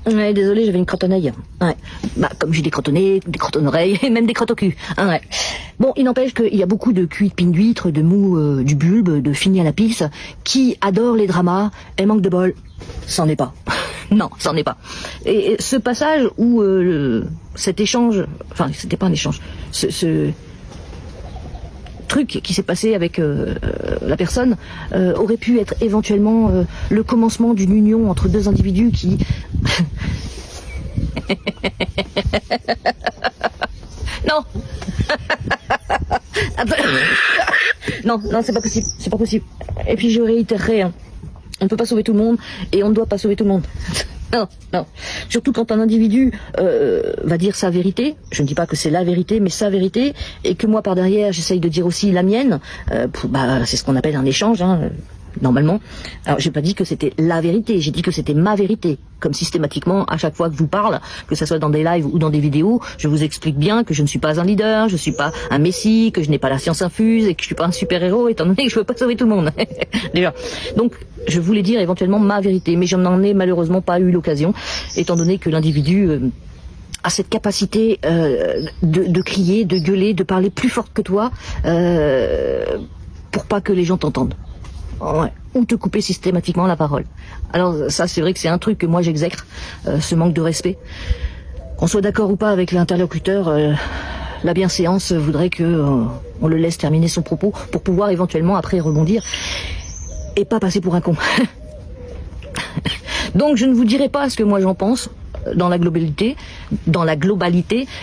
Ouais, désolé, j'avais une crotte en oreille. Ouais. Bah, comme j'ai des crottes au nez, des crottes en oreille, et même des crottes au cul. Ouais. Bon, il n'empêche qu'il y a beaucoup de cuits de pine d'huître, de mou du bulbe, de fini à la pisse, qui adorent les dramas, et manque de bol. C'en est pas. Non, c'en est pas. Et ce passage où cet échange, enfin, c'était pas un échange, ce truc qui s'est passé avec la personne aurait pu être éventuellement le commencement d'une union entre deux individus qui... Non. Non, c'est pas possible, c'est pas possible. Et puis je réitérerai, hein, on ne peut pas sauver tout le monde et on ne doit pas sauver tout le monde. Non. Surtout quand un individu va dire sa vérité, je ne dis pas que c'est la vérité, mais sa vérité, et que moi par derrière j'essaye de dire aussi la mienne, c'est ce qu'on appelle un échange, hein, normalement. Alors j'ai pas dit que c'était la vérité, j'ai dit que c'était ma vérité. Comme systématiquement, à chaque fois que je vous parle, que ce soit dans des lives ou dans des vidéos, je vous explique bien que je ne suis pas un leader, je ne suis pas un messie, que je n'ai pas la science infuse et que je suis pas un super-héros, étant donné que je veux pas sauver tout le monde. Déjà. Donc, je voulais dire éventuellement ma vérité, mais je n'en ai malheureusement pas eu l'occasion, étant donné que l'individu a cette capacité de crier, de gueuler, de parler plus fort que toi, pour pas que les gens t'entendent. Ouais. Ou te couper systématiquement la parole. Alors ça, c'est vrai que c'est un truc que moi j'exècre, ce manque de respect. Qu'on soit d'accord ou pas avec l'interlocuteur, la bienséance voudrait que on le laisse terminer son propos pour pouvoir éventuellement après rebondir et pas passer pour un con. Donc je ne vous dirai pas ce que moi j'en pense dans la globalité.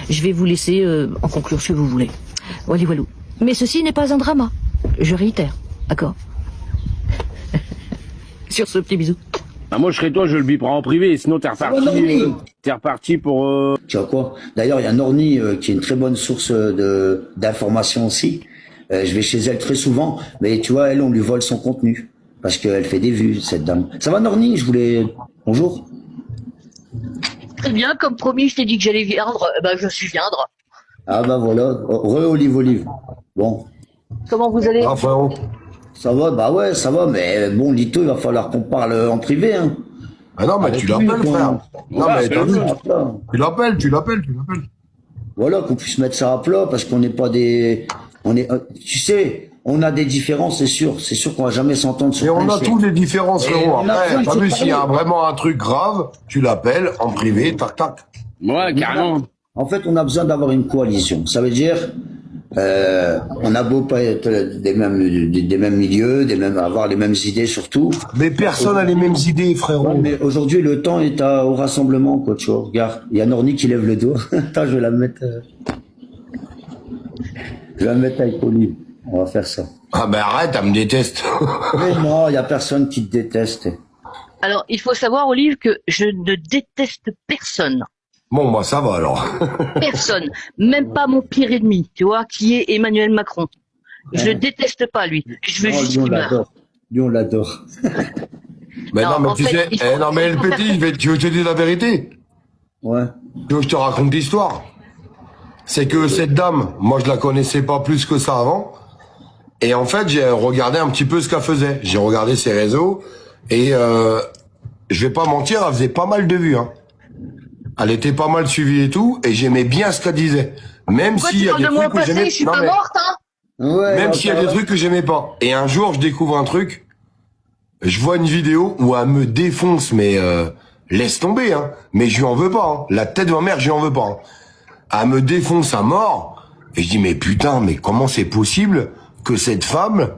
Je vais vous laisser en conclure ce que vous voulez. Walou. Mais ceci n'est pas un drama. Je réitère. D'accord. Sur ce petit bisou. Bah moi je serais toi, je le biperai en privé, sinon t'es reparti pour... Tu vois quoi? D'ailleurs, il y a Norni qui est une très bonne source d'informations aussi. Je vais chez elle très souvent, mais tu vois, elle, on lui vole son contenu. Parce qu'elle fait des vues, cette dame. Ça va Norni? Bonjour. Très bien, comme promis, je t'ai dit que j'allais viendre, je suis viendre. Ah bah voilà, Olive. Bon. Comment vous allez? Ah frérot. Ça va, bah ouais, ça va, mais bon, Lito, il va falloir qu'on parle en privé, hein. Ah non, mais Avec tu lui, l'appelles, frère. Non, mais t'as vu. Tu l'appelles. Voilà, qu'on puisse mettre ça à plat, parce qu'on n'est pas des... Tu sais, on a des différences, c'est sûr qu'on va jamais s'entendre sur Et on plein a de tous choses. les différences, frérot. Après, t'as vu, c'est s'il y a pareil. vraiment un truc grave, tu l'appelles en privé, tac. Ouais, carrément. En fait, on a besoin d'avoir une coalition. Ça veut dire, on a beau pas être des mêmes milieux, avoir les mêmes idées surtout. Mais personne n'a les mêmes idées, frérot. Ouais, mais aujourd'hui, le temps est au rassemblement, quoi, tu vois. Regarde, il y a Norni qui lève le dos. Attends, je vais la mettre avec Olive. On va faire ça. Ah ben arrête, elle me déteste. Mais non, il y a personne qui te déteste. Alors, il faut savoir, Olive, que je ne déteste personne. Bon, moi ça va alors. Personne. Même pas mon pire ennemi, tu vois, qui est Emmanuel Macron. Je le déteste pas, lui. Je veux juste qu'il meure. Lui, on l'adore. Mais non, mais en tu fait, sais, non mais le petit, tu veux que je te dise la vérité? Ouais. Tu veux que je te raconte l'histoire? C'est que cette dame, moi je la connaissais pas plus que ça avant. Et en fait, j'ai regardé un petit peu ce qu'elle faisait. J'ai regardé ses réseaux et je vais pas mentir, elle faisait pas mal de vues. Hein. Elle était pas mal suivie et tout, et j'aimais bien ce qu'elle disait. Même s'il y a des trucs que j'aimais. Je suis pas morte, hein. Ouais, même s'il y a des trucs que j'aimais pas. Et un jour, je découvre un truc. Je vois une vidéo où elle me défonce, mais laisse tomber. Hein. Mais je lui en veux pas. Hein. La tête de ma mère, je lui en veux pas. Hein. Elle me défonce à mort. Et je dis mais putain, mais comment c'est possible que cette femme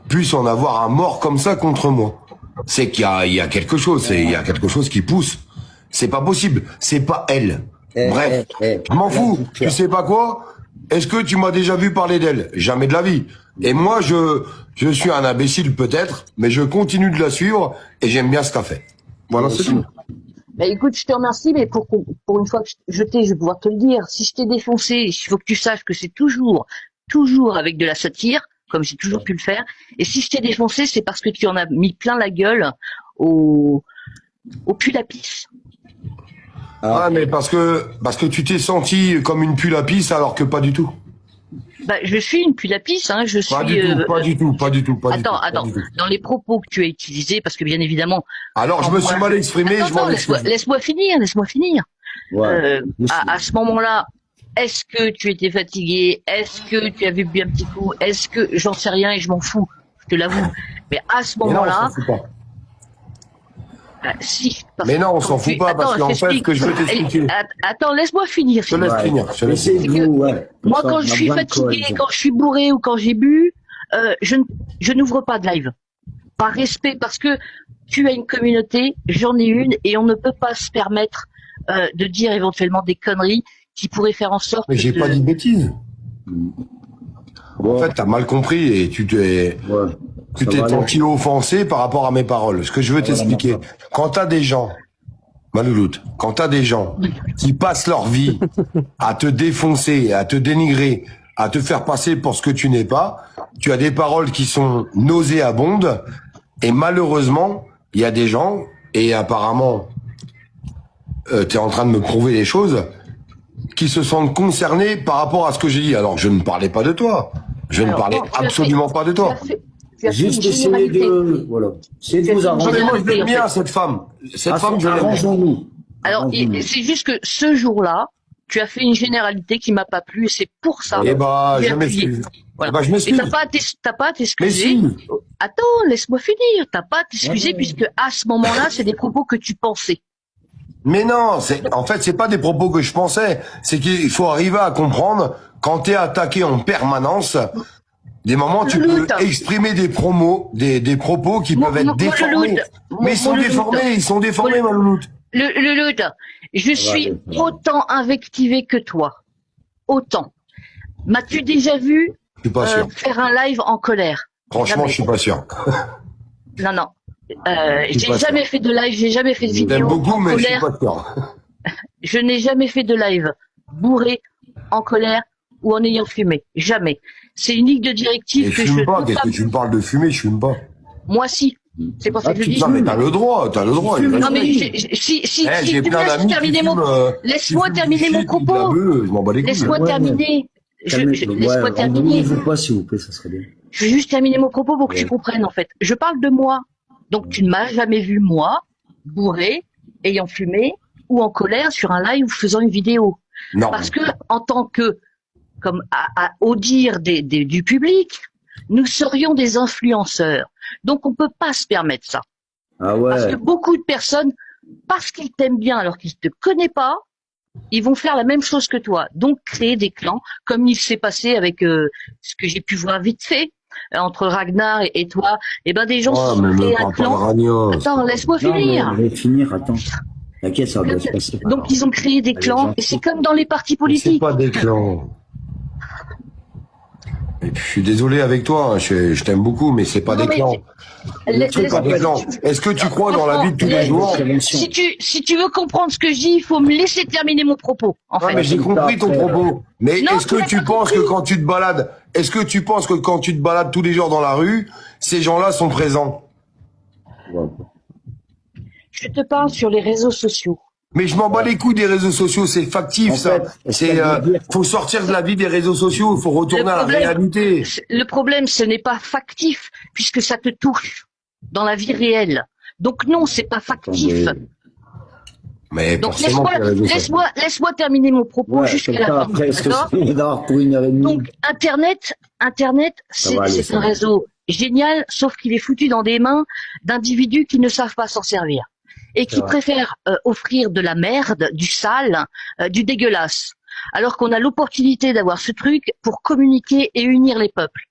puisse en avoir un mort comme ça contre moi? C'est qu'il y a quelque chose. Il y a quelque chose qui pousse. C'est pas possible. C'est pas elle. Bref, je m'en fous. Tu sais pas quoi? Est-ce que tu m'as déjà vu parler d'elle? Jamais de la vie. Et moi, je suis un imbécile peut-être, mais je continue de la suivre et j'aime bien ce qu'elle fait. Voilà, c'est tout. Bah écoute, je te remercie, mais pour une fois que je vais pouvoir te le dire. Si je t'ai défoncé, il faut que tu saches que c'est toujours avec de la satire, comme j'ai toujours pu le faire. Et si je t'ai défoncé, c'est parce que tu en as mis plein la gueule au pull-à-pisse. Ah, mais parce que tu t'es senti comme une pull à pisse alors que pas du tout. Bah, je suis une pulapisse, hein, je suis. Pas du tout. Attends. Dans les propos que tu as utilisés, parce que bien évidemment. Alors, je me suis mal exprimé, je m'en excuse. Laisse-moi finir. Ouais. À ce moment-là, est-ce que tu étais fatigué? Est-ce que tu avais bu un petit coup? Est-ce que j'en sais rien et je m'en fous? Je te l'avoue. Mais à ce moment-là. Si. Mais non, on s'en fout pas, parce qu'en fait, ce que je veux t'expliquer. Attends, laisse-moi finir. Je te laisse finir. Moi, quand je suis fatigué, quand je suis bourré ou quand j'ai bu, je n'ouvre pas de live. Par respect, parce que tu as une communauté, j'en ai une, et on ne peut pas se permettre de dire éventuellement des conneries qui pourraient faire en sorte. Mais j'ai pas dit de bêtises. En fait, t'as mal compris et tu t'es senti offensé par rapport à mes paroles. Ce que je veux t'expliquer, quand t'as des gens, Malouloute, quand t'as des gens qui passent leur vie à te défoncer, à te dénigrer, à te faire passer pour ce que tu n'es pas, tu as des paroles qui sont nauséabondes et malheureusement, il y a des gens, et apparemment, t'es en train de me prouver les choses, qui se sentent concernés par rapport à ce que j'ai dit. Alors, je ne parlais pas de toi. Je ne parlais absolument pas de toi. Juste essayer de, voilà. C'est de vous arranger. Moi, je l'aime bien, cette femme. Cette femme, je l'aime bien. Alors, c'est juste que ce jour-là, tu as fait une généralité qui m'a pas plu et c'est pour ça. Eh bah, je m'excuse. Voilà. Bah, je m'excuse. Et t'as pas à t'excuser. Mais si. Attends, laisse-moi finir. T'as pas à t'excuser puisque à ce moment-là, c'est des propos que tu pensais. Mais non, en fait, c'est pas des propos que je pensais. C'est qu'il faut arriver à comprendre quand t'es attaqué en permanence. Des moments, tu peux exprimer des propos qui peuvent être déformés. Mais ils sont déformés, ma louloute. Le Louloute, je suis autant invectivé que toi. Autant. M'as-tu déjà vu faire un live en colère? Franchement, je suis pas sûr. Non. J'ai jamais fait de live, j'ai jamais fait de vidéo. J'aime beaucoup, mais colère. je suis pas sûr. Je n'ai jamais fait de live bourré, en colère ou en ayant fumé. Jamais. C'est une ligne de directive que je pas. Qu'est-ce que tu me parles de fumer? Je fume pas. Moi, si. C'est pour ça que je dis. Non, mais t'as le droit. Non, mais si tu me laisses terminer laisse-moi terminer mon propos. Laisse-moi terminer. Laisse-moi terminer. Pas, s'il vous plaît, ça serait bien. Je vais juste terminer mon propos pour que tu comprennes, en fait. Je parle de moi. Donc, tu ne m'as jamais vu, moi, bourré, ayant fumé, ou en colère sur un live ou faisant une vidéo. Non. Parce que, en tant que, comme au dire du public, nous serions des influenceurs. Donc, on peut pas se permettre ça. Ah ouais. Parce que beaucoup de personnes, parce qu'ils t'aiment bien alors qu'ils te connaissent pas, ils vont faire la même chose que toi. Donc, créer des clans, comme il s'est passé avec ce que j'ai pu voir vite fait, entre Ragnar et toi. Et ben, des gens se sont créés un clan. Attends, laisse-moi finir. Je vais finir, attends. T'inquiète, ça va se passer. Donc, ils ont créé des clans, et c'est comme dans les partis politiques. C'est pas des clans. Je suis désolé avec toi, hein, je t'aime beaucoup, mais c'est pas des clans. C'est pas des clans. Est-ce que tu crois dans la vie de tous les jours? Si tu veux comprendre ce que je dis, il faut me laisser terminer mon propos. En fait. Mais j'ai compris ton propos. Mais est-ce que tu penses que quand tu te balades, tous les jours dans la rue, ces gens-là sont présents? Je te parle sur les réseaux sociaux. Mais je m'en bats les couilles des réseaux sociaux, c'est factice, ça. Faut sortir de la vie des réseaux sociaux, il faut retourner à la réalité. Le problème, ce n'est pas factif, puisque ça te touche dans la vie réelle. Donc non, c'est pas factif. Mais donc laisse-moi terminer mon propos jusqu'à la fin. Donc Internet, c'est un réseau génial, sauf qu'il est foutu dans des mains d'individus qui ne savent pas s'en servir. Et qui préfèrent offrir de la merde, du sale, du dégueulasse. Alors qu'on a l'opportunité d'avoir ce truc pour communiquer et unir les peuples.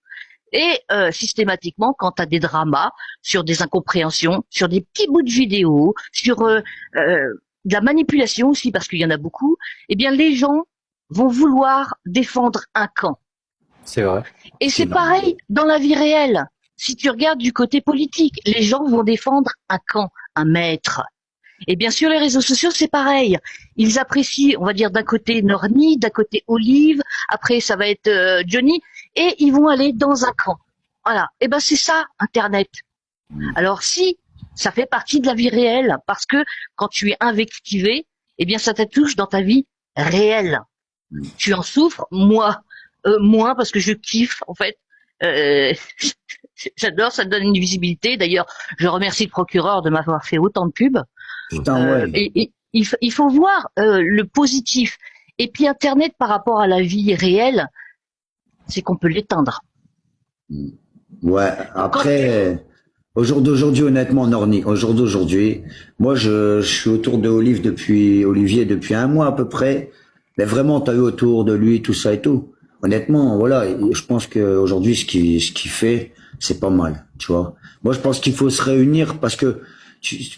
Et systématiquement, quand tu as des dramas, sur des incompréhensions, sur des petits bouts de vidéos, sur de la manipulation aussi, parce qu'il y en a beaucoup, eh bien les gens vont vouloir défendre un camp. C'est vrai. Et c'est pareil dans la vie réelle. Si tu regardes du côté politique, les gens vont défendre un camp, un maître. Et bien sûr, les réseaux sociaux, c'est pareil. Ils apprécient, on va dire, d'un côté Norni, d'un côté Olive, après ça va être Johnny, et ils vont aller dans un camp. Voilà. Et ben c'est ça, Internet. Alors si, ça fait partie de la vie réelle, parce que quand tu es invectivé, eh bien ça te touche dans ta vie réelle. Tu en souffres. Moi, moins parce que je kiffe en fait. Euh, J'adore, ça donne une visibilité. D'ailleurs, je remercie le procureur de m'avoir fait autant de pubs. Putain, ouais. Et il faut voir le positif. Et puis Internet par rapport à la vie réelle, c'est qu'on peut l'éteindre. Ouais, après, au jour d'aujourd'hui, honnêtement, Norni, au jour d'aujourd'hui, moi, je suis autour de Olivier depuis un mois à peu près. Mais vraiment, t'as eu autour de lui, tout ça et tout. Honnêtement, voilà, je pense qu'aujourd'hui, ce qu'il fait, c'est pas mal, tu vois. Moi, je pense qu'il faut se réunir parce que,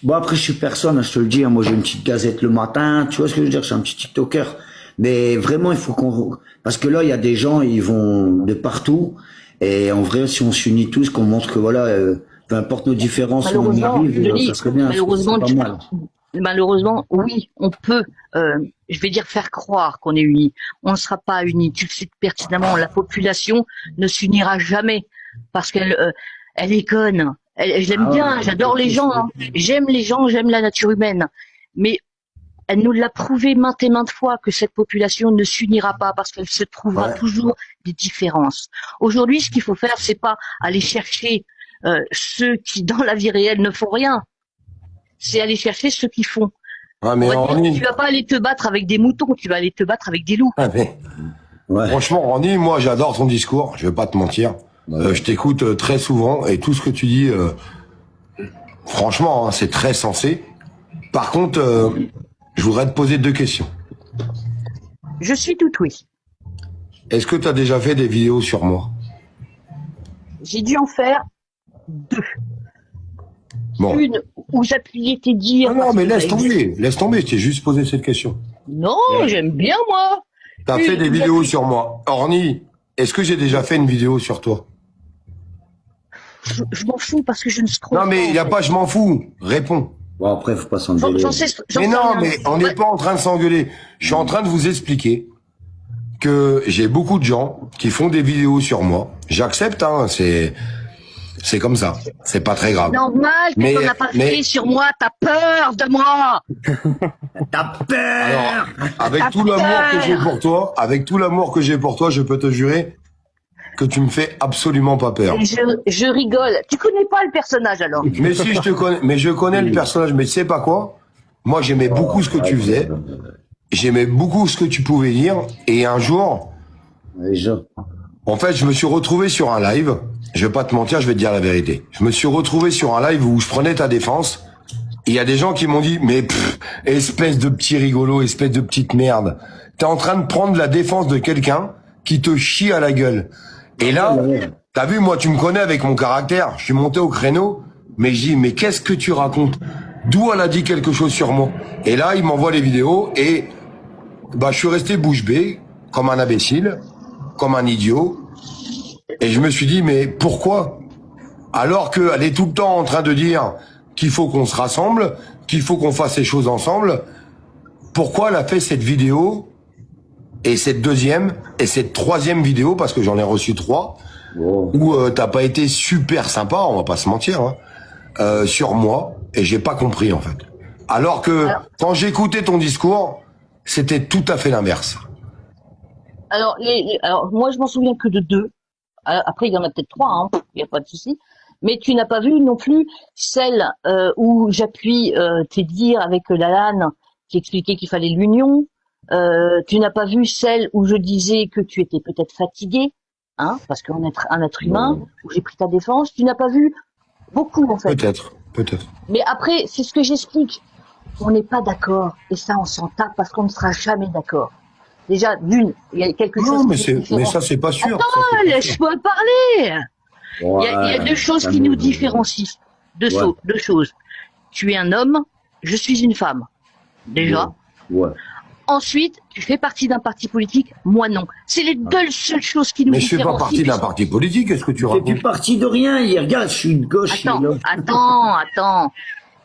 bon, après, je suis personne, hein, je te le dis, hein, moi, j'ai une petite gazette le matin, tu vois ce que je veux dire, je suis un petit TikToker. Mais vraiment, il faut parce que là, il y a des gens, ils vont de partout. Et en vrai, si on s'unit tous, qu'on montre que voilà, peu importe nos différences, on y arrive, ça serait bien. Malheureusement, oui, on peut, je vais dire faire croire qu'on est unis. On ne sera pas unis. Tu le sais pertinemment, la population ne s'unira jamais parce qu'elle elle est conne. Je l'aime bien, j'adore les gens. Hein. J'aime les gens, j'aime la nature humaine. Mais elle nous l'a prouvé maintes et maintes fois que cette population ne s'unira pas parce qu'elle se trouvera toujours des différences. Aujourd'hui, ce qu'il faut faire, c'est pas aller chercher ceux qui, dans la vie réelle, ne font rien. C'est aller chercher ceux qui font. Ah, mais tu vas pas aller te battre avec des moutons, tu vas aller te battre avec des loups. Ah, mais... Franchement, Randy, moi, j'adore ton discours. Je vais pas te mentir. Je t'écoute très souvent et tout ce que tu dis, franchement, hein, c'est très sensé. Par contre, je voudrais te poser 2 questions. Je suis tout oui. Est-ce que tu as déjà fait des vidéos sur moi? J'ai dû en faire 2. Bon. Une où j'appuyais tes dires. Non, mais laisse tomber, je t'ai juste posé cette question. Non, j'aime bien moi. T'as fait des vidéos sur moi. Orny, est-ce que j'ai déjà fait une vidéo sur toi? Je m'en fous parce que je ne scrolle pas. Non, mais il n'y a pas je m'en fous. Réponds. Bon, après, faut pas s'engueuler. Mais non, mais on n'est pas en train de s'engueuler. Je suis en train de vous expliquer que j'ai beaucoup de gens qui font des vidéos sur moi. J'accepte, hein, c'est comme ça. C'est pas très grave. Normal que t'en as pas fait sur moi, t'as peur de moi. T'as peur. Alors, avec tout l'amour que j'ai pour toi, je peux te jurer que tu me fais absolument pas peur. Je rigole. Tu connais pas le personnage alors? Mais si, je te connais, mais je connais le personnage, mais tu sais pas quoi? Moi, j'aimais beaucoup ce que tu faisais. J'aimais beaucoup ce que tu pouvais dire. Et un jour, en fait, je me suis retrouvé sur un live. Je vais pas te mentir, je vais te dire la vérité. Je me suis retrouvé sur un live où je prenais ta défense. Il y a des gens qui m'ont dit, mais espèce de petit rigolo, espèce de petite merde. T'es en train de prendre la défense de quelqu'un qui te chie à la gueule. Et là, t'as vu, moi, tu me connais avec mon caractère. Je suis monté au créneau, mais je dis, mais qu'est-ce que tu racontes? D'où elle a dit quelque chose sur moi? Et là, il m'envoie les vidéos et, bah, je suis resté bouche bée, comme un imbécile, comme un idiot. Et je me suis dit, mais pourquoi? Alors qu'elle est tout le temps en train de dire qu'il faut qu'on se rassemble, qu'il faut qu'on fasse les choses ensemble, pourquoi elle a fait cette vidéo et cette deuxième et cette troisième vidéo, parce que j'en ai reçu 3, où t'as pas été super sympa, on va pas se mentir, hein, sur moi, et j'ai pas compris en fait. Alors que quand j'écoutais ton discours, c'était tout à fait l'inverse. Alors, moi je m'en souviens que de 2. Après il y en a peut-être 3, hein, il y a pas de souci. Mais tu n'as pas vu non plus celle où j'appuie tes dires avec Lalanne qui expliquait qu'il fallait l'union. Tu n'as pas vu celle où je disais que tu étais peut-être fatigué, hein, parce qu'on est un être humain, où j'ai pris ta défense. Tu n'as pas vu beaucoup en fait. Peut-être. Mais après, c'est ce que j'explique. On n'est pas d'accord, et ça on s'en tape parce qu'on ne sera jamais d'accord. Déjà, d'une, il y a quelque chose. Non, mais ça c'est pas sûr. Attends, laisse-moi parler. Il y a 2 choses qui nous différencient. Deux choses. Tu es un homme, je suis une femme. Déjà. Ensuite, tu fais partie d'un parti politique, moi non. C'est les 2 seules choses qui nous différencient. Mais je fais pas partie d'un parti politique, est-ce que tu racontes? Je fais plus partie de rien, regarde, je suis une gauche. Attends.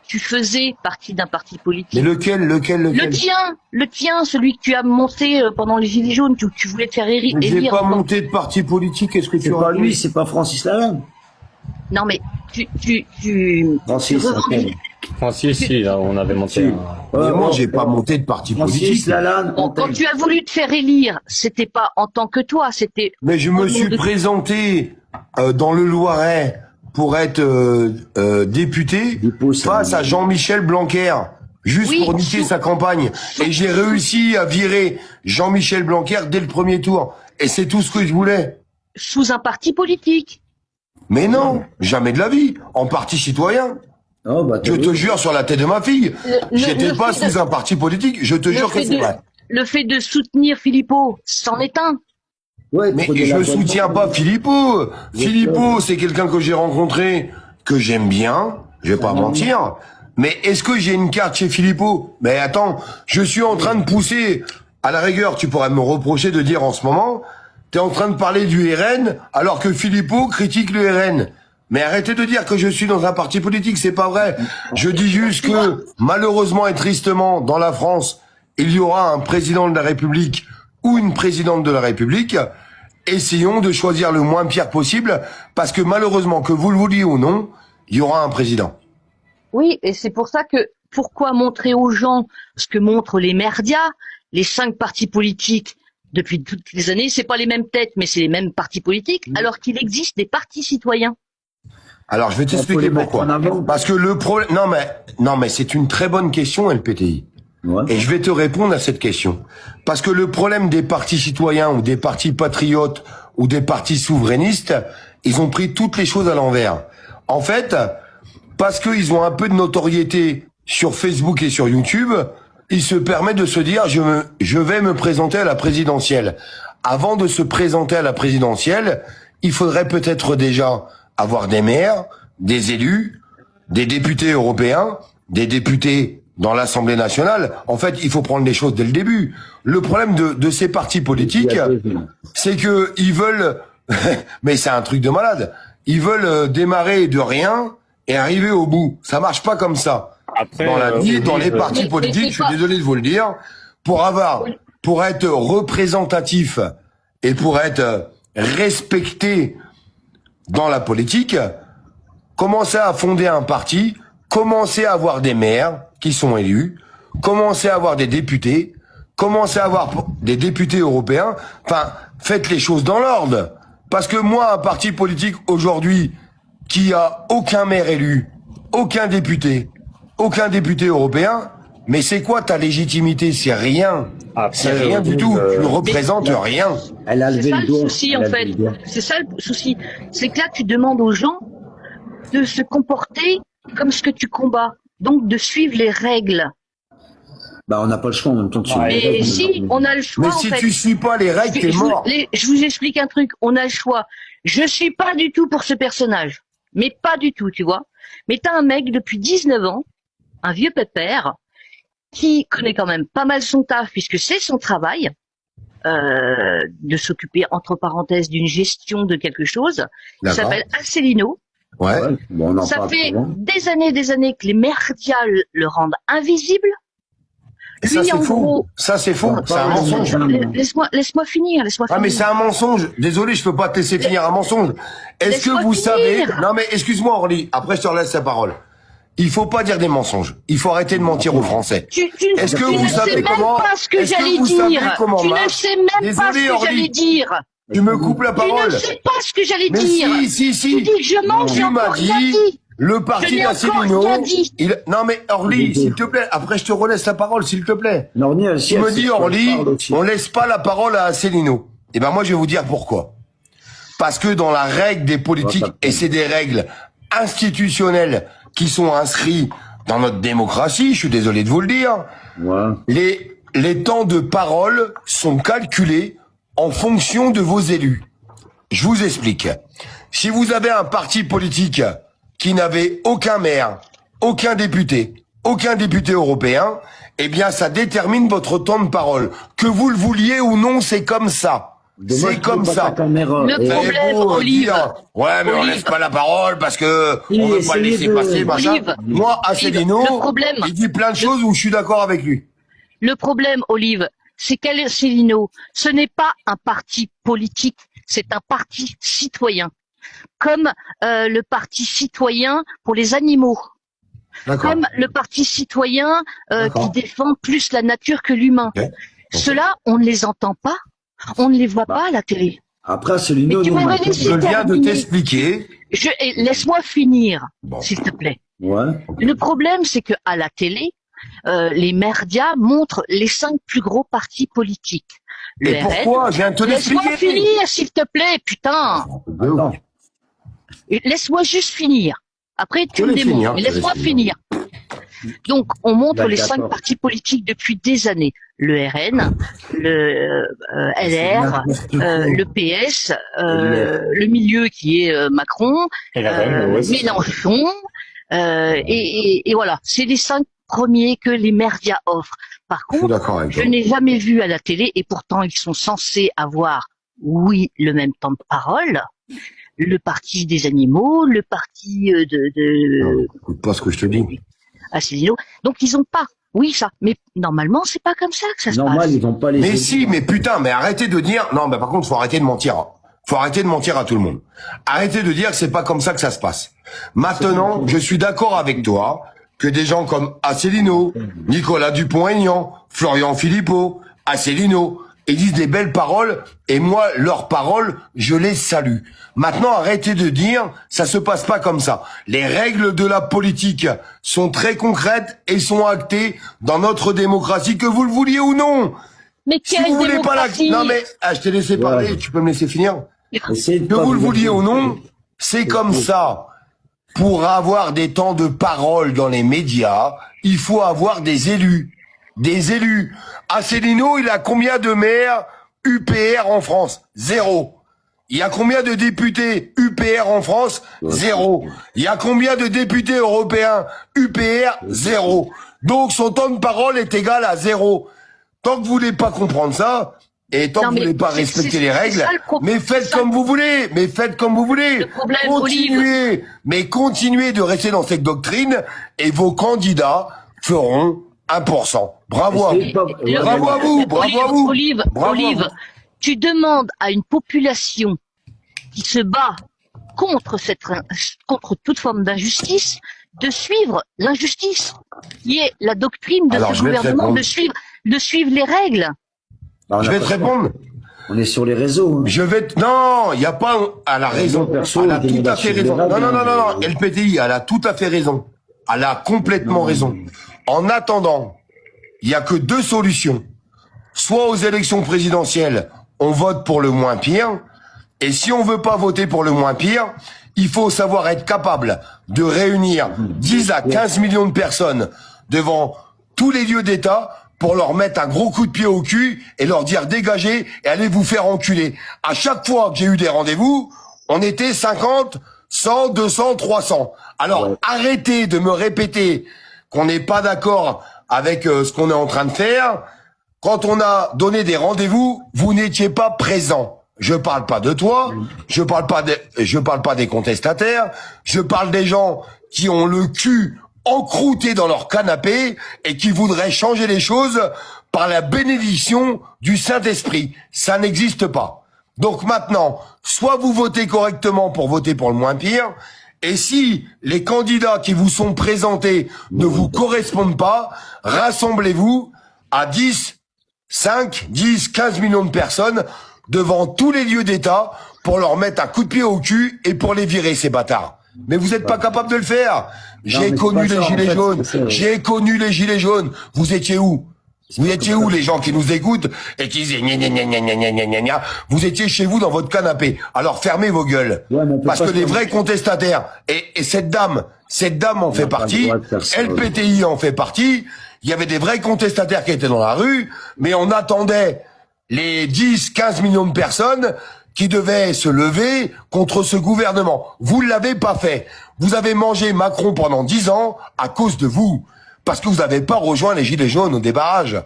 Tu faisais partie d'un parti politique. Mais lequel? Le tien, celui que tu as monté pendant les Gilets jaunes, tu voulais te faire élire. J'ai pas monté de parti politique, est-ce que tu racontes? C'est pas lui, c'est pas Francis Lalanne. Non mais tu Francis, Francis, si, là, on avait monté Mais moi, j'ai pas monté de parti politique. Francis Lalanne, Quand tu as voulu te faire élire, c'était pas en tant que toi, c'était... Mais je me suis présenté dans le Loiret pour être député face à Jean-Michel Blanquer, juste Oui, pour niquer sous- sa campagne. Et j'ai réussi à virer Jean-Michel Blanquer dès le premier tour. Et c'est tout ce que je voulais. Sous un parti politique. Mais non, jamais de la vie. En parti citoyen. Oh, bah, Je te jure sur la tête de ma fille. J'étais le pas fait sous un parti politique. Je te jure que fait c'est de- vrai. Le fait de soutenir Philippot, c'en est un. ouais, Mais prenez je la bonne soutiens parole. pas Philippot. Philippot, c'est quelqu'un que j'ai rencontré, que j'aime bien. Je vais pas mentir. Mais est-ce que j'ai une carte chez Philippot? Mais attends, je suis en train de pousser. À la rigueur, tu pourrais me reprocher de dire en ce moment, t'es en train de parler du RN, alors que Philippot critique le RN. Mais arrêtez de dire que je suis dans un parti politique, c'est pas vrai. Je dis juste que, malheureusement et tristement, dans la France, il y aura un président de la République ou une présidente de la République. Essayons de choisir le moins pire possible, parce que malheureusement, que vous le vouliez ou non, il y aura un président. Oui, et c'est pour ça que, pourquoi montrer aux gens ce que montrent les merdias, les 5 partis politiques depuis toutes les années, c'est pas les mêmes têtes, mais c'est les mêmes partis politiques, alors qu'il existe des partis citoyens. Alors, je vais Faut t'expliquer les mettre pourquoi. en avant. Parce que le problème, non mais c'est une très bonne question, LPTI. Ouais. Et je vais te répondre à cette question. Parce que le problème des partis citoyens ou des partis patriotes ou des partis souverainistes, ils ont pris toutes les choses à l'envers. En fait, parce qu'ils ont un peu de notoriété sur Facebook et sur YouTube, ils se permettent de se dire je vais me présenter à la présidentielle. Avant de se présenter à la présidentielle, il faudrait peut-être déjà avoir des maires, des élus, des députés européens, des députés dans l'Assemblée nationale. En fait, il faut prendre les choses dès le début. Le problème de ces partis politiques, c'est que ils veulent, mais c'est un truc de malade, ils veulent démarrer de rien et arriver au bout. Ça marche pas comme ça. Après, Dans la vie, dans les Mais partis politiques, je suis pas- désolé de vous le dire, pour être représentatif et pour être respecté dans la politique, commencer à fonder un parti, commencer à avoir des maires qui sont élus, commencer à avoir des députés, commencer à avoir des députés européens. Enfin, faites les choses dans l'ordre. Parce que moi, un parti politique aujourd'hui qui a aucun maire élu, aucun député européen, mais c'est quoi ta légitimité? C'est rien. Après, C'est rien du tout. Tu ne représentes rien. Elle a C'est levé ça le le doigt. souci, Elle en a fait. levé le doigt. C'est ça le souci. C'est que là, tu demandes aux gens de se comporter comme ce que tu combats. Donc, de suivre les règles. Bah, on n'a pas le choix en même temps de suivre les Mais règles. si, on a le choix, Mais en si fait. tu suis pas les règles, t'es Je vous- mort. je vous explique un truc. On a le choix. Je suis pas du tout pour ce personnage. Mais pas du tout, tu vois. Mais t'as un mec depuis 19 ans, un vieux pépère, qui connaît quand même pas mal son taf, puisque c'est son travail, de s'occuper, entre parenthèses, d'une gestion de quelque chose. Il D'accord. s'appelle Asselineau. Ouais. Ouais, bon, on en Ça parle fait souvent. des années que les merdias le rendent invisible. Et ça, Lui, c'est en faux. gros- Ça, c'est faux. On C'est un parle de mensonge. Laisse-moi finir. Ah, mais c'est un mensonge. Désolé, je peux pas te laisser finir un mensonge. Est-ce que Laisse-moi vous savez... finir. Non, mais excuse-moi, Orly. Après, je te relaisse la parole. Il faut pas dire des mensonges. Il faut arrêter de mentir aux Français. Est-ce que tu vous ne savez sais même comment- pas ce que est-ce que j'allais vous savez dire. comment Tu ne marche sais même pas Désolé, ce que Orly. j'allais dire. Tu me coupes la Tu parole. ne sais pas ce que j'allais Mais dire. si. Tu dis que je mens, j'ai Tu m'as encore rien dit, dit. le parti Je n'ai encore d'Asselineau... rien dit. Non, mais Orly, s'il te plaît. Après, je te relaisse la parole, s'il te plaît. Norni, elle, si, Tu elle me sait dis, de quoi elle Orly, parle aussi. on laisse pas la parole à Asselineau. Eh ben, moi, je vais vous dire pourquoi. Parce que dans la règle des politiques, et c'est des règles institutionnelles qui sont inscrites dans notre démocratie, je suis désolé de vous le dire, Ouais. les temps de parole sont calculés en fonction de vos élus. Je vous explique. Si vous avez un parti politique qui n'avait aucun maire, aucun député européen, eh bien, ça détermine votre temps de parole. Que vous le vouliez ou non, c'est comme ça. Dommage C'est comme qu'il y ait pas ça. ta caméra. Le Et- Vous avez problème, beau Olive. dire, ouais, mais on Olive. laisse pas la parole parce que Oui, on veut pas le essayez laisser de- passer, machin. Olive. Moi, Asselineau, Le problème. il dit plein de choses où je suis d'accord avec lui. Le problème, Olive, c'est qu'Asselineau, ce n'est pas un parti politique, c'est un parti citoyen. Comme le parti citoyen pour les animaux. D'accord. comme le Parti citoyen qui D'accord. défend plus la nature que l'humain. Ok. Ceux-là, on ne les entend pas, on ne les voit pas à la télé. Après, Asselineau, Mais tu nous, m'aurais maintenant, laissé Je viens de terminer. t'expliquer. Laisse-moi finir, Bon. s'il te plaît. Ouais. Le problème, c'est que à la télé, les médias montrent les 5 plus gros partis politiques. Le Et pourquoi? Je viens de te Laisse-moi l'expliquer. finir, s'il te plaît, putain. Attends. Laisse-moi juste finir. Après, tu Je me laisse démontes. finir, Mais je laisse-moi laisse finir. Donc, on montre les 5 D'accord. partis politiques depuis des années. Le RN, le LR, le PS, le milieu qui est Macron, Et la reine, ouais, c'est ça. Mélenchon, et voilà. C'est les 5 premiers que les médias offrent. Par Je suis contre, d'accord avec je toi. n'ai jamais vu à la télé, et pourtant ils sont censés avoir, oui, le même temps de parole, le parti des animaux, le parti de Écoute pas ce que je te dis. Asselineau. Donc ils ont pas, oui ça, mais normalement c'est pas comme ça que ça se Normal, passe. ils ont pas les. Mais si, mais putain, mais arrêtez de dire. Non, mais par contre, faut arrêter de mentir. Faut arrêter de mentir à tout le monde. Arrêtez de dire que c'est pas comme ça que ça se passe. Maintenant, je suis d'accord avec toi que des gens comme Asselineau, Nicolas Dupont-Aignan, Florian Philippot, Asselineau, ils disent des belles paroles et moi, leurs paroles, je les salue. Maintenant, arrêtez de dire ça se passe pas comme ça. Les règles de la politique sont très concrètes et sont actées dans notre démocratie, que vous le vouliez ou non. Mais Si quelle vous voulez pas la... démocratie? Non mais, je t'ai laissé parler, Ouais. tu peux me laisser finir? Essayez de Que pas vous le vous vouliez mettre- ou non, c'est comme ça. Pour avoir des temps de parole dans les médias, il faut avoir des élus. Des élus. Asselineau, il a combien de maires UPR en France? 0. Il y a combien de députés UPR en France? 0. Il y a combien de députés européens UPR? 0. Donc son temps de parole est égal à 0. Tant que vous voulez pas comprendre ça, et tant Non, que vous mais voulez pas c'est- respecter c'est- les c'est règles, ça le mais faites comme vous voulez, mais faites comme vous voulez. Le problème, Continuez, mais continuez de rester dans cette doctrine et vos candidats feront 1%. Bravo à vous. Essayez de pas- Le- Bravo à vous, bravo à vous. Olive, Bravo à Olive, vous. tu demandes à une population qui se bat contre contre toute forme d'injustice de suivre l'injustice, qui est la doctrine de Alors, ce je vais te gouvernement, répondre. de suivre les règles. Bah, on Je a vais pas te ça. répondre. On est sur les réseaux. Hein. Non, il n'y a pas, elle a raison. perso, Elle a il tout demande à à fait suivre raison. les règles, Non, non, non, non, hein, non, LPTI, elle a tout à fait raison. Elle a complètement raison. En attendant, il n'y a que 2 solutions. Soit aux élections présidentielles, on vote pour le moins pire. Et si on veut pas voter pour le moins pire, il faut savoir être capable de réunir 10 à 15 millions de personnes devant tous les lieux d'État pour leur mettre un gros coup de pied au cul et leur dire dégagez et allez vous faire enculer. À chaque fois que j'ai eu des rendez-vous, on était 50, 100, 200, 300. Alors arrêtez de me répéter qu'on n'est pas d'accord avec ce qu'on est en train de faire. Quand on a donné des rendez-vous, vous n'étiez pas présent. Je parle pas de toi, je parle pas des contestataires, je parle des gens qui ont le cul encrouté dans leur canapé et qui voudraient changer les choses par la bénédiction du Saint-Esprit. Ça n'existe pas. Donc maintenant, soit vous votez correctement pour voter pour le moins pire, et si les candidats qui vous sont présentés ne vous correspondent pas, rassemblez-vous à 10, 5, 10, 15 millions de personnes devant tous les lieux d'État pour leur mettre un coup de pied au cul et pour les virer, ces bâtards. Mais vous n'êtes pas capable de le faire. J'ai mais connu c'est les pas ça, en gilets fait, jaunes. c'est ça. J'ai connu les gilets jaunes. Vous étiez où? Vous étiez où, les gens qui nous écoutent et qui disaient gna gna gna gna gna gna gna gna? Vous étiez chez vous dans votre canapé. Alors fermez vos gueules. Ouais, mais on peut Parce pas que se les permettre. vrais contestataires, et cette dame en fait pas le partie, droit de faire ça, LPTI en fait partie, il y avait des vrais contestataires qui étaient dans la rue, mais on attendait les 10, 15 millions de personnes qui devaient se lever contre ce gouvernement. Vous ne l'avez pas fait. Vous avez mangé Macron pendant 10 ans à cause de vous. Parce que vous n'avez pas rejoint les Gilets jaunes au débarrage.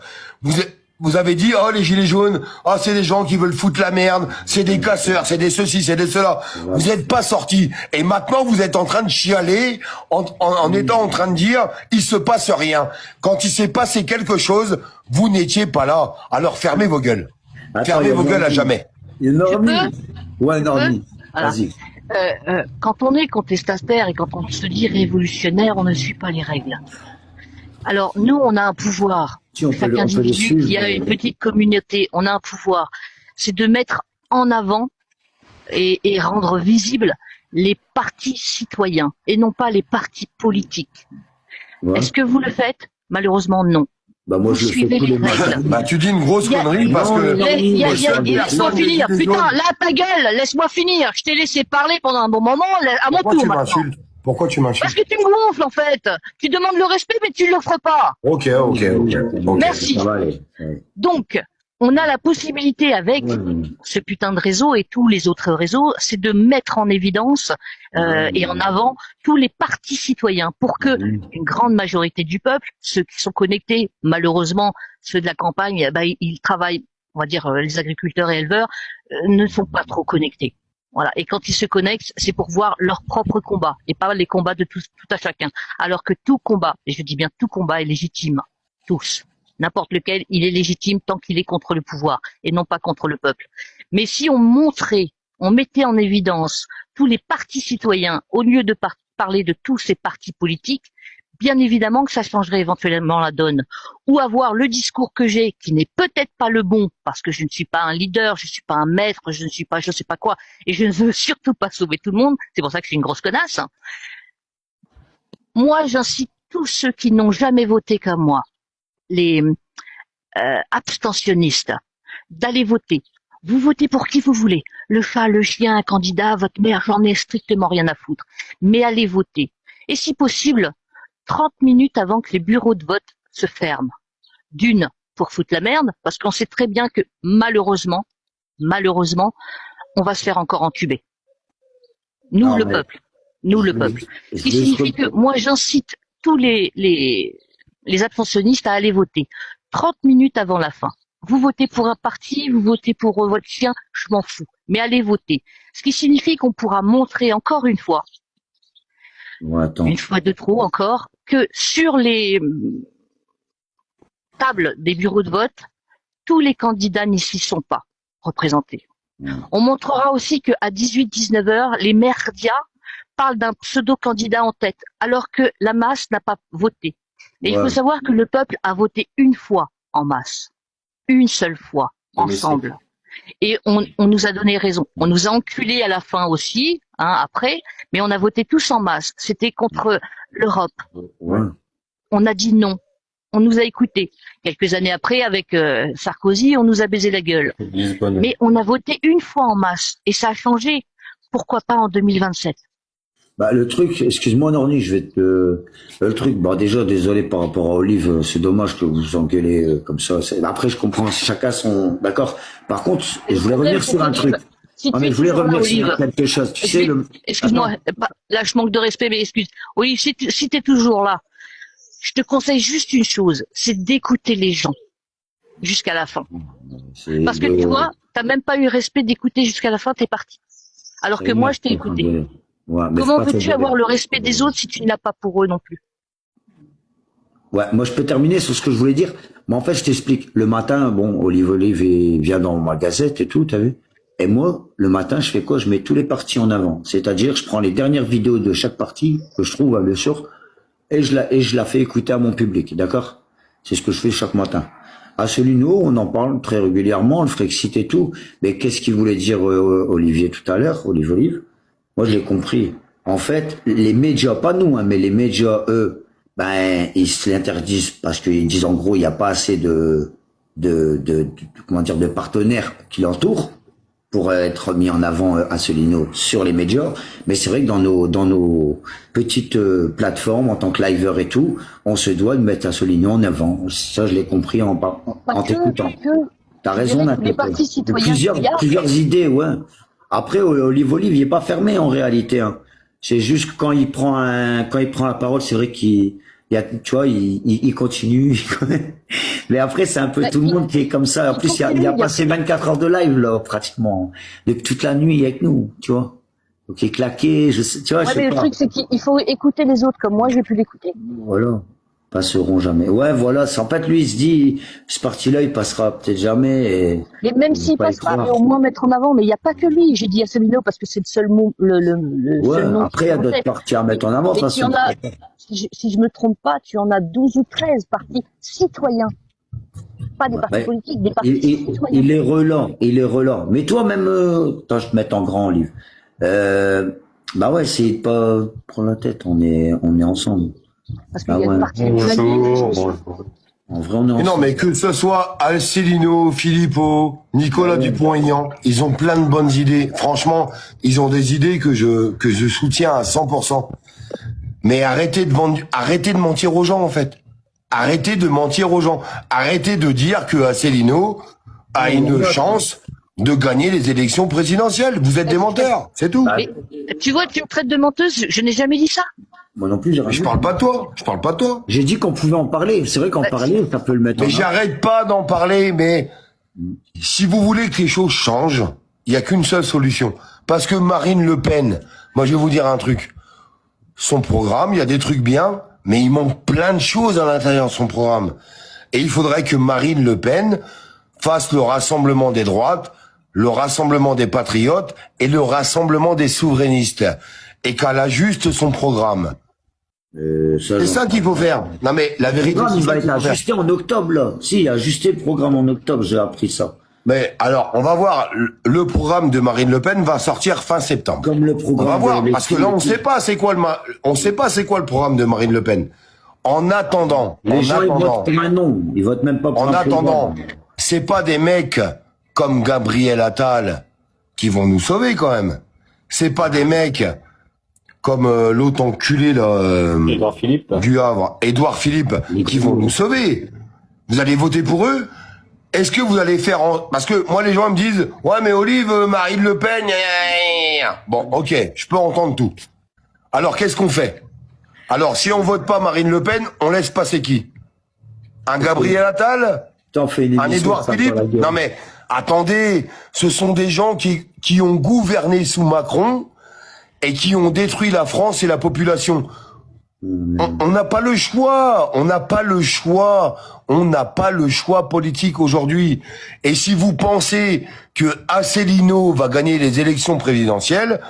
Vous avez dit, oh, les Gilets jaunes, oh, c'est des gens qui veulent foutre la merde, c'est des casseurs, c'est des ceci, c'est des cela. Vous n'êtes pas sortis. Et maintenant, vous êtes en train de chialer en étant en train de dire, il se passe rien. Quand il s'est passé quelque chose, vous n'étiez pas là. Alors fermez vos gueules. Attends, Fermez il y a vos gueules à Normie. jamais. Il y a Normie. Je Ouais, Normie. Voilà. Vas-y. Quand on est contestataire et quand on se dit révolutionnaire, on ne suit pas les règles. Alors nous, on a un pouvoir. Si, on peut Chaque le individu suivre, qui a une petite communauté, on a un pouvoir. C'est de mettre en avant et rendre visibles les partis citoyens et non pas les partis politiques. Ouais. Est-ce que vous le faites? Malheureusement, non. Bah, moi, Vous je le fais suivez tous les les règles. matins. Bah, tu dis une grosse Il y a- connerie parce Non, que... non, Laisse-moi finir. Putain, là, ta gueule, laisse-moi finir. Je t'ai laissé parler pendant un bon moment, à mon Pourquoi tour tu maintenant. m'insultes? Pourquoi tu m'insultes? Parce que tu me gonfles, en fait. Tu demandes le respect, mais tu ne l'offres pas. Ok. Merci. Ça va aller. Ouais. Donc, on a la possibilité avec Ouais. ce putain de réseau et tous les autres réseaux, c'est de mettre en évidence et en avant tous les partis citoyens pour que une grande majorité du peuple, ceux qui sont connectés, malheureusement, ceux de la campagne, bah, ils travaillent, on va dire les agriculteurs et éleveurs, ne sont pas trop connectés. Voilà. Et quand ils se connectent, c'est pour voir leur propre combat et pas les combats de tout à chacun. Alors que tout combat, et je dis bien tout combat, est légitime. Tous. N'importe lequel, il est légitime tant qu'il est contre le pouvoir et non pas contre le peuple. Mais si on montrait, on mettait en évidence tous les partis citoyens au lieu de parler de tous ces partis politiques, bien évidemment que ça changerait éventuellement la donne. Ou avoir le discours que j'ai, qui n'est peut-être pas le bon, parce que je ne suis pas un leader, je ne suis pas un maître, je ne suis pas je ne sais pas quoi, et je ne veux surtout pas sauver tout le monde, c'est pour ça que je suis une grosse connasse. Moi, j'incite tous ceux qui n'ont jamais voté comme moi, les abstentionnistes, d'aller voter. Vous votez pour qui vous voulez. Le chat, le chien, un candidat, votre mère, j'en ai strictement rien à foutre. Mais allez voter. Et si possible, 30 minutes avant que les bureaux de vote se ferment. D'une, pour foutre la merde, parce qu'on sait très bien que malheureusement, on va se faire encore entuber. Nous, Non, le mais- peuple. Nous, le peuple. Ce qui signifie que moi, j'incite tous les abstentionnistes à aller voter 30 minutes avant la fin. Vous votez pour un parti, vous votez pour votre chien, je m'en fous. Mais allez voter. Ce qui signifie qu'on pourra montrer encore une fois, Ouais, attends. une fois de trop encore, que sur les tables des bureaux de vote, tous les candidats n'y sont pas représentés. On montrera aussi qu'à 18-19 heures, les médias parlent d'un pseudo-candidat en tête, alors que la masse n'a pas voté. Et il Ouais. faut savoir que le peuple a voté une fois en masse. Une seule fois, ensemble. Et on nous a donné raison. On nous a enculés à la fin aussi, après, mais on a voté tous en masse. C'était contre l'Europe. Ouais. On a dit non. On nous a écoutés. Quelques années après, avec Sarkozy, on nous a baisé la gueule. Mais on a voté une fois en masse. Et ça a changé. Pourquoi pas en 2027? Bah, le truc, excuse-moi, Norni, je vais le truc, bah, déjà, désolé par rapport à Olive, c'est dommage que vous vous engueulez comme ça. Après, je comprends, chacun son, d'accord. Par contre, je voulais revenir sur un truc. Si Non, tu mais es je voulais toujours là, revenir sur Olive, quelque chose. Tu sais, excuse-moi, là je manque de respect, mais excuse. Oui, si t'es toujours là, je te conseille juste une chose, c'est d'écouter les gens jusqu'à la fin. Parce que tu vois, t'as même pas eu respect d'écouter jusqu'à la fin, t'es parti. Alors que moi, je t'ai écouté. Ouais, mais Comment c'est pas peux-tu fait avoir le respect des autres si tu ne l'as pas pour eux non plus? Ouais, moi je peux terminer sur ce que je voulais dire. Mais en fait, je t'explique. Le matin, bon, Olive il vient dans ma gazette et tout, t'as vu? Et moi, le matin, je fais quoi? Je mets tous les partis en avant. C'est-à-dire, je prends les dernières vidéos de chaque parti que je trouve, bien sûr, et je la fais écouter à mon public, d'accord? C'est ce que je fais chaque matin. À Solino, on en parle très régulièrement, le Frexit et tout. Mais qu'est-ce qu'il voulait dire Olivier tout à l'heure, Olive? Moi, je l'ai compris. En fait, les médias, pas nous, mais les médias, eux, ben, ils se l'interdisent parce qu'ils disent en gros, il n'y a pas assez comment dire, de partenaires qui l'entourent pour être mis en avant Asselineau sur les médias. Mais c'est vrai que dans nos petites plateformes, en tant que liver et tout, on se doit de mettre Asselineau en avant. Ça, je l'ai compris en t'écoutant. T'as raison, plusieurs idées, ouais. Après, Olive, il est pas fermé en réalité. Hein. C'est juste que quand il prend la parole, c'est vrai tu vois, il continue. Mais après, c'est un peu tout le monde qui est comme ça. En plus, il a passé 24 heures de live là, pratiquement, depuis toute la nuit avec nous, tu vois. Donc il est claqué, tu vois. Ouais, mais le truc, c'est qu'il faut écouter les autres comme moi, j'ai pu l'écouter. Voilà. passeront jamais. Ouais, voilà. En fait, lui, il se dit, ce parti-là, il passera peut-être jamais. Et même s'il pas y passera, croire. mais au moins mettre en avant. Mais il n'y a pas que lui. J'ai dit Asselineau parce que c'est le seul mot, le Ouais, seul nom. après, il y a d'autres partis à mettre en avant. De Et toute tu en façon. as, si je me trompe pas, tu en as 12 ou 13 partis citoyens. Pas des partis Ouais. politiques, des partis citoyens. Il est relent, il est relent. Mais toi même, attends, je te mets en grand livre. Bah ouais, c'est pas prendre la tête, on est ensemble. Parce qu'il Ah y a ouais. des partis Bonjour. En vrai, on est Mais ensemble. non, mais que ce soit Asselineau, Philippot, Nicolas Dupont-Aignan, ils ont plein de bonnes idées. Franchement, ils ont des idées que je soutiens à 100%. Mais arrêtez de mentir aux gens, en fait. Arrêtez de mentir aux gens. Arrêtez de dire que Asselineau a une chance de gagner les élections présidentielles. Vous êtes des menteurs, c'est tout. Mais, tu vois, tu me traites de menteuse, je n'ai jamais dit ça. Moi non plus, j'ai rien Je dit. parle pas de toi. Je parle pas de toi. J'ai dit qu'on pouvait en parler. C'est vrai qu'en parler, ça peut le mettre Mais en j'arrête pas d'en parler, mais si vous voulez que les choses changent, il y a qu'une seule solution. Parce que Marine Le Pen, moi je vais vous dire un truc. Son programme, il y a des trucs bien, mais il manque plein de choses à l'intérieur de son programme. Et il faudrait que Marine Le Pen fasse le rassemblement des droites, le rassemblement des patriotes et le rassemblement des souverainistes. Et qu'elle ajuste son programme. C'est ça qu'il faut faire. Non mais la vérité, Non, c'est il ça va qu'il être faut faire. ajusté en octobre, là. Si, il a ajusté le programme en octobre, j'ai appris ça. Mais alors, on va voir. Le programme de Marine Le Pen va sortir fin septembre. Comme le On programme. va voir, de parce que là, on sait pas c'est quoi on sait pas c'est quoi le programme de Marine Le Pen. En attendant, Les gens, ils votent pour un nom. Ils votent même pas pour en un attendant, programme. c'est pas des mecs comme Gabriel Attal qui vont nous sauver quand même. C'est pas des mecs comme l'autre enculé là, Édouard Philippe. du Havre, Édouard Philippe, qui vont nous sauver. Vous allez voter pour eux? Est-ce que vous allez faire parce que moi les gens me disent ouais mais Olive, Marine Le Pen, bon ok, je peux entendre tout. Alors qu'est-ce qu'on fait? Alors si on vote pas Marine Le Pen, on laisse passer qui? Un Gabriel Attal? T'en fais une Un émission, Édouard ça, Philippe? pour la gueule. Non mais attendez, ce sont des gens qui ont gouverné sous Macron et qui ont détruit la France et la population. On n'a pas le choix, on n'a pas le choix, on n'a pas le choix politique aujourd'hui. Et si vous pensez que Asselineau va gagner les élections présidentielles,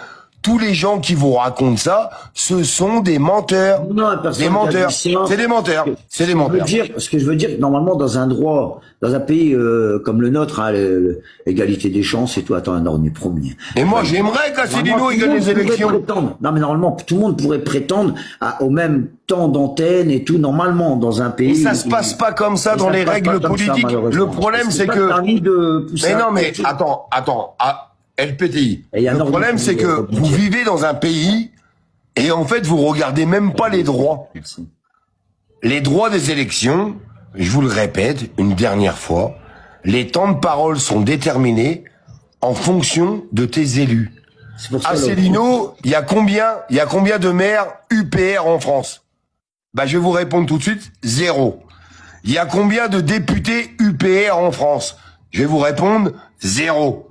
tous les gens qui vous racontent ça, ce sont des menteurs. Non, personne Des qui a menteurs. dit ça. C'est des menteurs. C'est des menteurs. Ce que je veux dire, normalement, dans un droit, dans un pays comme le nôtre, hein, l'égalité des chances et tout, attends, un ordre premier. Et moi, j'aimerais qu'Asselineau Normalement, gagne tout le les monde pourrait élections. prétendre. Non, mais normalement, tout le monde pourrait prétendre au même temps d'antenne et tout, normalement, dans un pays. Et ça se passe pas comme ça Et dans ça les se passe règles pas comme ça, politiques. Le malheureusement. problème, c'est pas que... permis de pousser Mais un non, mais peu. attends, LPTI. Et il y a un Le ordre problème, c'est que de- vous vivez dans un pays et en fait, vous regardez même pas les droits. Merci. Les droits des élections, je vous le répète une dernière fois, les temps de parole sont déterminés en fonction de tes élus. C'est pour ça, Asselineau, il y a combien de maires UPR en France? Bah, je vais vous répondre tout de suite, 0. Il y a combien de députés UPR en France? Je vais vous répondre, 0.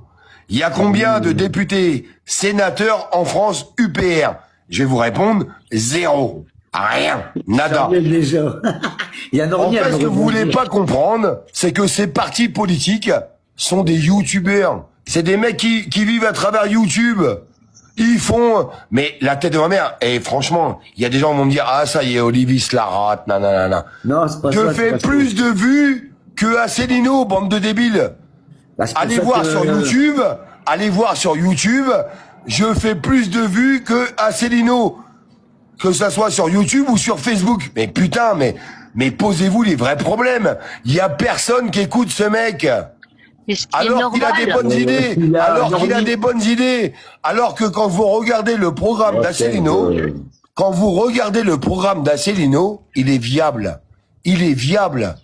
Il y a combien de députés sénateurs en France UPR? Je vais vous répondre, 0. Rien. Nada. il y a déjà. Il y a un En ornier, fait, ce que vous voulez pas comprendre, c'est que ces partis politiques sont des youtubeurs. C'est des mecs qui vivent à travers YouTube. Ils font, mais la tête de ma mère, et franchement, il y a des gens qui vont me dire, ah, ça y est, Olivier se la rate, nanana. Non, c'est pas Je ça. c'est fais parce que- plus de vues que Asselineau, bande de débiles. Bah, c'est pour Allez ça voir que- sur YouTube, je fais plus de vues que Asselineau. Que ça soit sur YouTube ou sur Facebook. Mais putain, mais posez-vous les vrais problèmes. Il y a personne qui écoute ce mec. Et ce qui est Alors qu'il a des normal. bonnes idées. il a Alors qu'il a dormi. des bonnes idées. Alors que quand vous regardez le programme d'Asselineau, quand vous regardez le programme d'Asselineau, il est viable. Il est viable.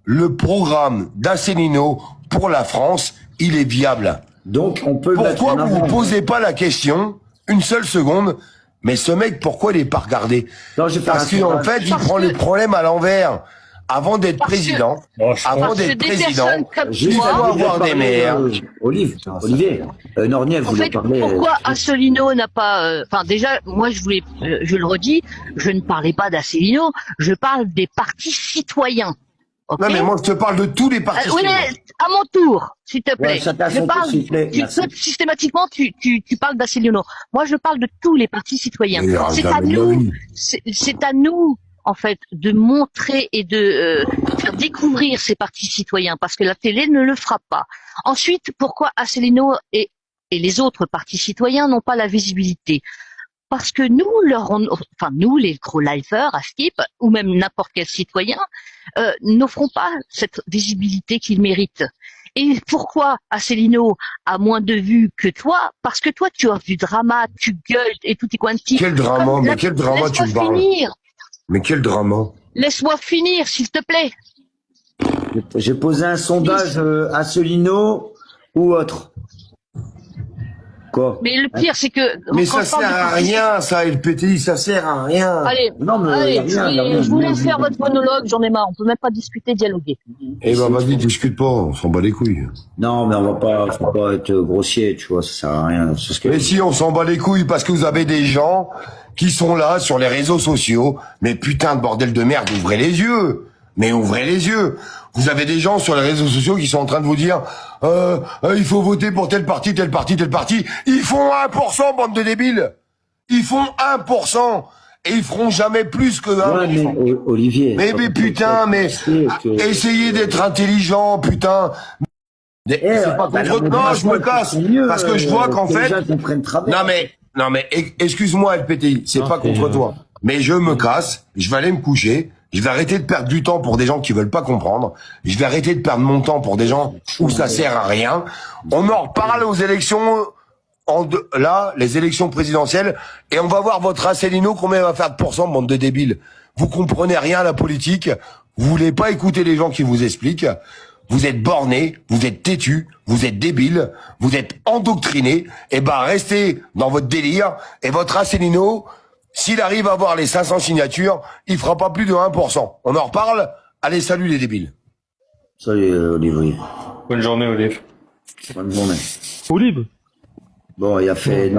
Le programme d'Asselineau pour la France, il est viable. Donc, on peut le mettre Pourquoi en vous avant. vous posez pas la question, une seule seconde, mais ce mec, pourquoi il est pas regardé? Non, je vais faire Parce un qu'en sondage. fait, il prend les problèmes à l'envers. avant d'être Parce que- président, avant Parce que d'être des président, personnes comme Juste toi, avant avoir des maires. Olivier, Nornier en voulait fait, parler. pourquoi Asselineau n'a pas... Enfin, déjà, moi, je le redis, je ne parlais pas d'Asselineau, je parle des partis citoyens. Ok. Non mais moi je te parle de tous les partis. Oui, mais à mon tour, s'il te plaît. Ouais, chacun je son parle, tour, s'il te plaît. Merci. systématiquement, tu parles d'Asselineau. Moi, je parle de tous les partis citoyens. Mais C'est jamais à de la nous, vie. c'est à nous, en fait, de montrer et de faire découvrir ces partis citoyens, parce que la télé ne le fera pas. Ensuite, pourquoi Asselineau et les autres partis citoyens n'ont pas la visibilité? Parce que nous, nous, les gros lifers à Skip, ou même n'importe quel citoyen, n'offront pas cette visibilité qu'ils méritent. Et pourquoi Asselineau a moins de vues que toi? Parce que toi, tu offres du drama, tu gueules et tout est quanti. Quel drama, mais quel drama tu me Laisse-moi parles? finir. Mais quel drama? Laisse-moi finir, s'il te plaît. J'ai posé un sondage à Asselineau ou autre. Quoi? Mais le pire, c'est que... Mais quand ça je parle sert de à partis- rien, ça, LPTI, ça sert à rien. Allez, Non, mais allez, y a rien, je vous laisse faire votre monologue, j'en ai marre. On peut même pas discuter, dialoguer. Eh ben vas-y, discute pas, on s'en bat les couilles. Non, mais faut pas être grossier, tu vois, ça sert à rien. C'est ce que... Mais si, on s'en bat les couilles parce que vous avez des gens qui sont là sur les réseaux sociaux. Mais putain de bordel de merde, ouvrez les yeux. Mais ouvrez les yeux. Vous avez des gens sur les réseaux sociaux qui sont en train de vous dire il faut voter pour tel parti, tel parti, tel parti. Ils font 1%, bande de débiles. Ils font 1%. Et ils feront jamais plus que 1%. Ouais, mais Olivier. Mais putain, mais essayez d'être intelligent, putain. C'est pas contre non, je me casse parce que je vois qu'en fait non mais excuse-moi LPTI, c'est pas contre toi. Mais je me casse, je vais aller me coucher, je vais arrêter de perdre du temps pour des gens qui veulent pas comprendre, je vais arrêter de perdre mon temps pour des gens où ça sert à rien. On en reparle aux élections là, les élections présidentielles, et on va voir votre Asselineau combien il va faire de pourcents, bande de débiles. Vous comprenez rien à la politique, vous voulez pas écouter les gens qui vous expliquent. Vous êtes bornés, vous êtes têtus, vous êtes débiles, vous êtes endoctrinés, et ben restez dans votre délire, et votre Asselineau, s'il arrive à avoir les 500 signatures, il fera pas plus de 1%. On en reparle. Allez, salut les débiles. Salut Olivier. Bonne journée, Olive. Bonne journée. Olive. Bon, il a fait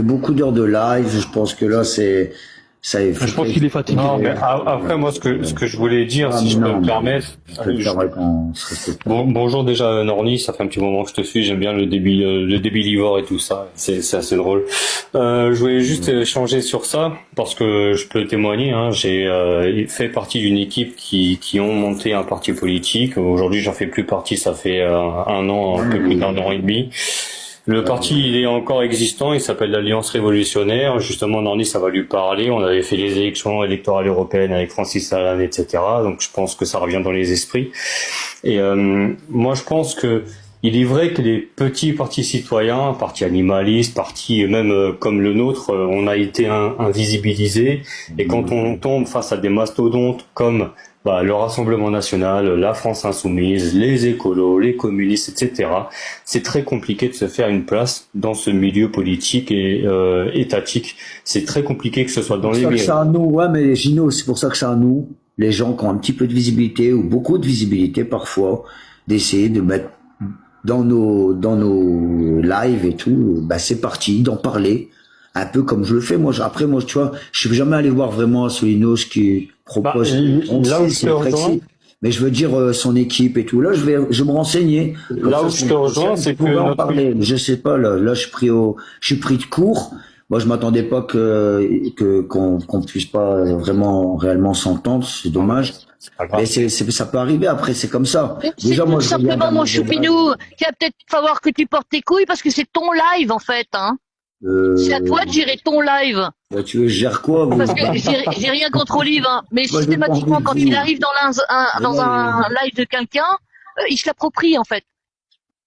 beaucoup d'heures de live, je pense que là ça est. Je pense qu'il est fatigué. Non, mais après, moi, ce que je voulais dire, si je peux me permettre. Bonjour déjà, Norni, ça fait un petit moment que je te suis, j'aime bien le débit livre et tout ça, c'est assez drôle. Je voulais juste échanger sur ça, parce que je peux témoigner, hein, j'ai fait partie d'une équipe qui ont monté un parti politique. Aujourd'hui, j'en fais plus partie, ça fait un an, un peu plus d'un an et demi. Le parti, il est encore existant, il s'appelle l'Alliance Révolutionnaire. Justement, Norni, ça va lui parler. On avait fait les élections électorales européennes avec Francis Lalanne, etc. Donc, je pense que ça revient dans les esprits. Et moi, je pense que il est vrai que les petits partis citoyens, partis animalistes, partis même comme le nôtre, on a été invisibilisés. Et quand on tombe face à des mastodontes comme le Rassemblement National, la France Insoumise, les écolos, les communistes, etc. C'est très compliqué de se faire une place dans ce milieu politique et étatique. C'est très compliqué que ce soit dans les médias. C'est à nous, ouais, mais Gino, c'est pour ça que c'est à nous, les gens qui ont un petit peu de visibilité ou beaucoup de visibilité parfois, d'essayer de mettre dans nos lives et tout, c'est parti, d'en parler. Un peu comme je le fais, moi, tu vois, je suis jamais allé voir vraiment Asselineau ce qu'il propose. Là où je te rejoins, mais je veux dire son équipe et tout. Là, je vais me renseigner. Là où je te rejoins, c'est que en parler. Je sais pas, là, je suis pris de court. Moi, je m'attendais pas qu'on puisse pas réellement s'entendre. C'est dommage. Mais ça peut arriver après, c'est comme ça. Déjà, moi, tout simplement, mon choupinou, il va peut-être falloir que tu portes tes couilles parce que c'est ton live, en fait, hein. C'est à toi de gérer ton live. Tu veux que je gère quoi, vous? Parce que j'ai rien contre Olive, hein, mais moi, systématiquement, quand il arrive dans un live de quelqu'un, il se l'approprie, en fait.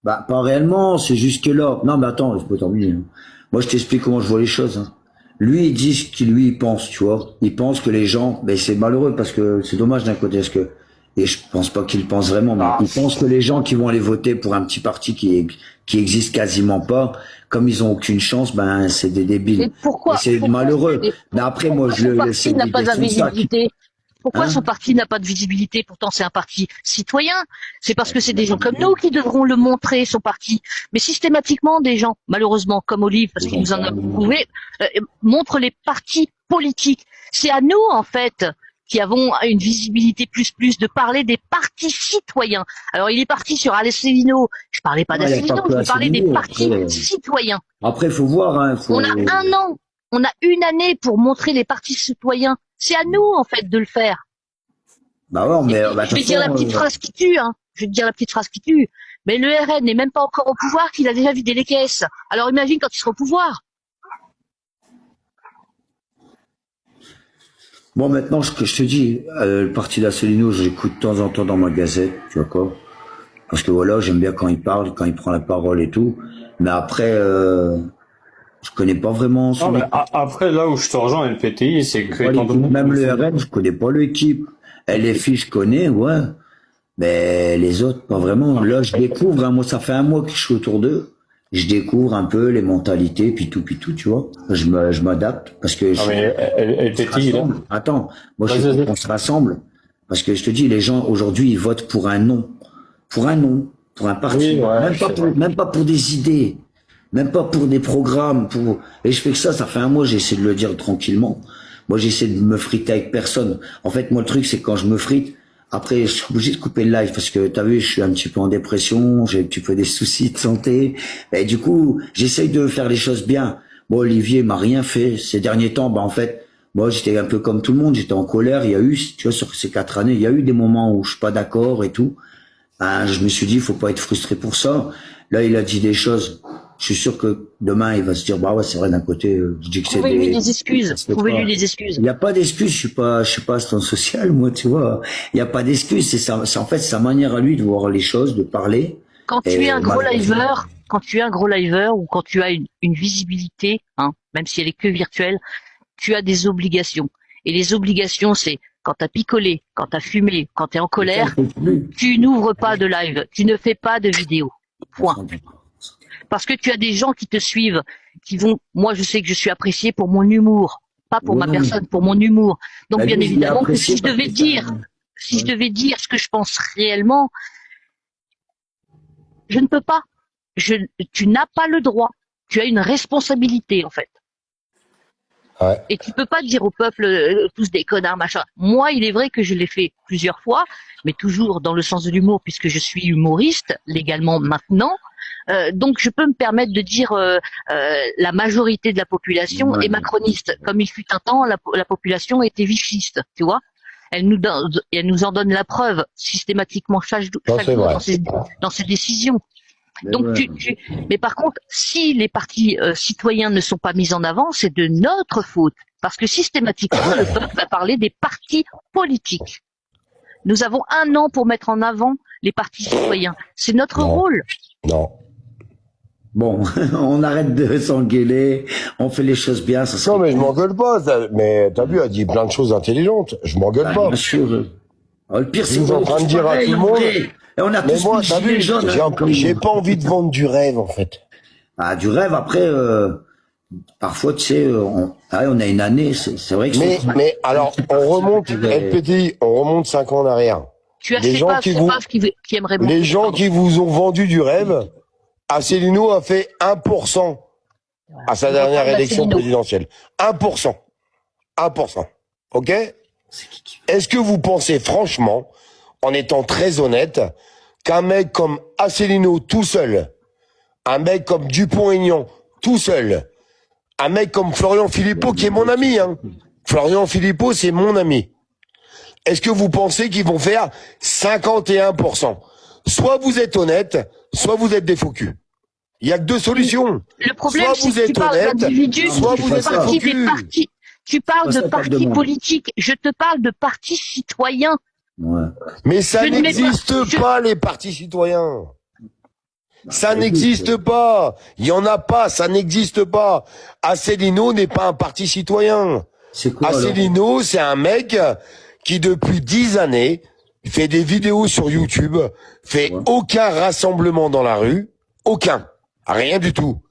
Pas réellement, c'est juste que là. Non, mais attends, je peux terminer. Moi, je t'explique comment je vois les choses. Hein. Lui, il dit ce qu'il pense, tu vois. Il pense que les gens, c'est malheureux parce que c'est dommage d'un côté, et je pense pas qu'il pense vraiment, mais il pense que les gens qui vont aller voter pour un petit parti qui existe quasiment pas, comme ils ont aucune chance, c'est des débiles. Mais pourquoi? C'est malheureux. Mais après, moi, je le laisse. Il n'a pas la visibilité. Pourquoi Hein? son parti n'a pas de visibilité? Pourtant, c'est un parti citoyen. C'est parce que c'est des gens comme nous qui devront le montrer, son parti. Mais systématiquement, des gens, malheureusement, comme Olive, parce qu'il nous en a prouvé, montrent les partis politiques. C'est à nous, en fait, qui avons une visibilité plus de parler des partis citoyens. Alors, il est parti sur Asselineau. Je parlais pas Ouais, il y a d'Asselineau, pas que je parlais des Asselineau, partis après. citoyens. Après, faut voir, hein, faut... On a un an, on a une année pour montrer les partis citoyens. C'est à nous, en fait, de le faire. Bah ouais, mais, bah, Je vais dire la petite phrase qui tue, hein. Je vais te dire la petite phrase qui tue. Mais le RN n'est même pas encore au pouvoir qu'il a déjà vidé les caisses. Alors imagine quand il sera au pouvoir. Bon, maintenant, ce que je te dis, le parti d'Asselineau, j'écoute de temps en temps dans ma gazette, tu vois quoi. Parce que voilà, j'aime bien quand il parle, quand il prend la parole et tout. Mais après, je connais pas vraiment son Non, mais équipe. après, là où je te rejoins, LPTI, c'est que, Pas étant l'équipe. donné Même le RN, je connais pas l'équipe. LFI, je connais, ouais. Mais les autres, pas vraiment. Là, je découvre, hein, moi, ça fait un mois que je suis autour d'eux. Je découvre un peu les mentalités, puis tout, tu vois. Je m'adapte, parce que Ah, mais LPTI, là. Attends, moi, je Vas-y, veux vas-y. qu'on se rassemble. Parce que je te dis, les gens, aujourd'hui, ils votent pour un nom. Pour un nom. Pour un parti. Oui, ouais, Même pas pour des idées. Même pas pour des programmes. Et je fais que ça fait un mois, j'essaie de le dire tranquillement. Moi, j'essaie de me friter avec personne. En fait, moi, le truc, c'est que quand je me frite, après, je suis obligé de couper le live parce que t'as vu, je suis un petit peu en dépression, j'ai un petit peu des soucis de santé. Et du coup, j'essaye de faire les choses bien. Bon, Olivier m'a rien fait ces derniers temps. Bah, en fait, moi, j'étais un peu comme tout le monde. J'étais en colère. Il y a eu, tu vois, sur ces 4 années, il y a eu des moments où je suis pas d'accord et tout. Ben, je me suis dit, il faut pas être frustré pour ça. Là, il a dit des choses. Je suis sûr que demain, il va se dire, bah ouais, c'est vrai, d'un côté, je dis que c'est Trouvez-lui des excuses. Trouvez-lui des excuses. Il n'y a pas d'excuse, je suis pas assistant social, moi, tu vois. Il n'y a pas d'excuse, c'est en fait sa manière à lui de voir les choses, de parler. Quand tu es un gros liver, ou quand tu as une visibilité, hein, même si elle est que virtuelle, tu as des obligations. Et les obligations, c'est quand t'as picolé, quand t'as fumé, quand t'es en colère, tu n'ouvres pas de live, tu ne fais pas de vidéo. Point. Parce que tu as des gens qui te suivent, qui vont, moi je sais que je suis apprécié pour mon humour, pas pour ma personne, pour mon humour. Donc Bah, bien lui, évidemment que apprécié si je devais dire ce que je pense réellement, je ne peux pas. Tu n'as pas le droit. Tu as une responsabilité en fait. Ouais. Et tu peux pas dire au peuple tous des connards machin. Moi, il est vrai que je l'ai fait plusieurs fois, mais toujours dans le sens de l'humour puisque je suis humoriste légalement maintenant. Donc je peux me permettre de dire la majorité de la population est macroniste. Comme il fut un temps, la population était vichiste, tu vois. Elle nous en donne la preuve systématiquement chaque jour dans ses décisions. Donc mais par contre, si les partis citoyens ne sont pas mis en avant, c'est de notre faute, parce que systématiquement le peuple va parler des partis politiques. Nous avons un an pour mettre en avant les partis citoyens. C'est notre rôle. Non. Bon, on arrête de s'engueuler, on fait les choses bien. Non, mais je m'engueule pas. Mais t'as vu, elle dit plein de choses intelligentes. Je m'engueule pas. Bien sûr. Le pire, c'est Vous êtes en train de dire à tout le monde. Et on a Mais tous moi, mis t'as vu, gilets jaunes. j'ai pas envie de vendre du rêve, en fait. Ah, du rêve, après, parfois, tu sais, on a une année, c'est vrai que Mais alors, on remonte, LPTI, on remonte 5 ans en arrière. Tu as qui aimerait Les gens qui vous ont vendu du rêve, Asselineau a fait 1% à sa dernière élection présidentielle. 1%. 1%. Ok? Est-ce que vous pensez franchement, en étant très honnête, qu'un mec comme Asselineau tout seul, un mec comme Dupont-Aignan tout seul, un mec comme Florian Philippot qui est mon ami, hein. Florian Philippot, c'est mon ami. Est-ce que vous pensez qu'ils vont faire 51%? Soit vous êtes honnête, soit vous êtes des faux culs. Il y a que 2 solutions. Le problème, soit c'est vous que tu êtes parles honnête, d'individus, soit tu vous fais êtes partie faux des cul. partis. Tu parles de partis politiques. Je te parle de partis citoyens. Ouais. Mais ça Je ne mets n'existe pas, les partis citoyens. Ça n'existe pas. Il y en a pas, ça n'existe pas. Asselineau n'est pas un parti citoyen. C'est quoi, alors? Asselineau, c'est un mec qui, depuis 10 années, fait des vidéos sur YouTube, fait aucun rassemblement dans la rue, aucun. Rien du tout.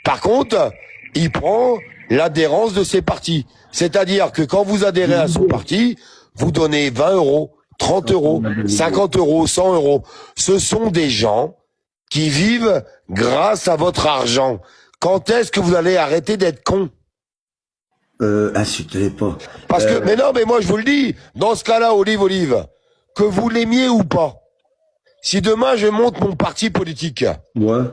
Par contre, il prend l'adhérence de ses partis. C'est-à-dire que quand vous adhérez à son parti, vous donnez 20 euros, 30 euros, 50 euros, 100 euros. Ce sont des gens qui vivent grâce à votre argent. Quand est-ce que vous allez arrêter d'être con? Insultez pas. Parce que, mais non, mais moi je vous le dis, dans ce cas-là, Olive, que vous l'aimiez ou pas, si demain je monte mon parti politique, Ouais.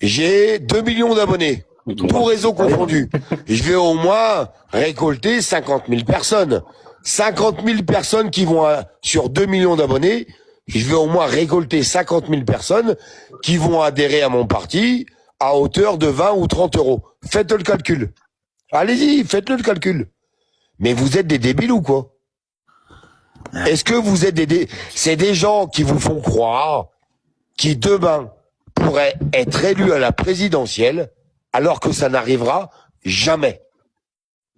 j'ai 2 millions d'abonnés, tout réseau confondu, je vais au moins récolter 50 000 personnes. 50 000 personnes qui vont sur 2 millions d'abonnés, je vais au moins récolter 50 000 personnes qui vont adhérer à mon parti à hauteur de 20 ou 30 euros. Faites le calcul. Allez-y, faites-le le calcul. Mais vous êtes des débiles ou quoi? Est-ce que vous êtes c'est des gens qui vous font croire qui demain pourraient être élus à la présidentielle alors que ça n'arrivera jamais.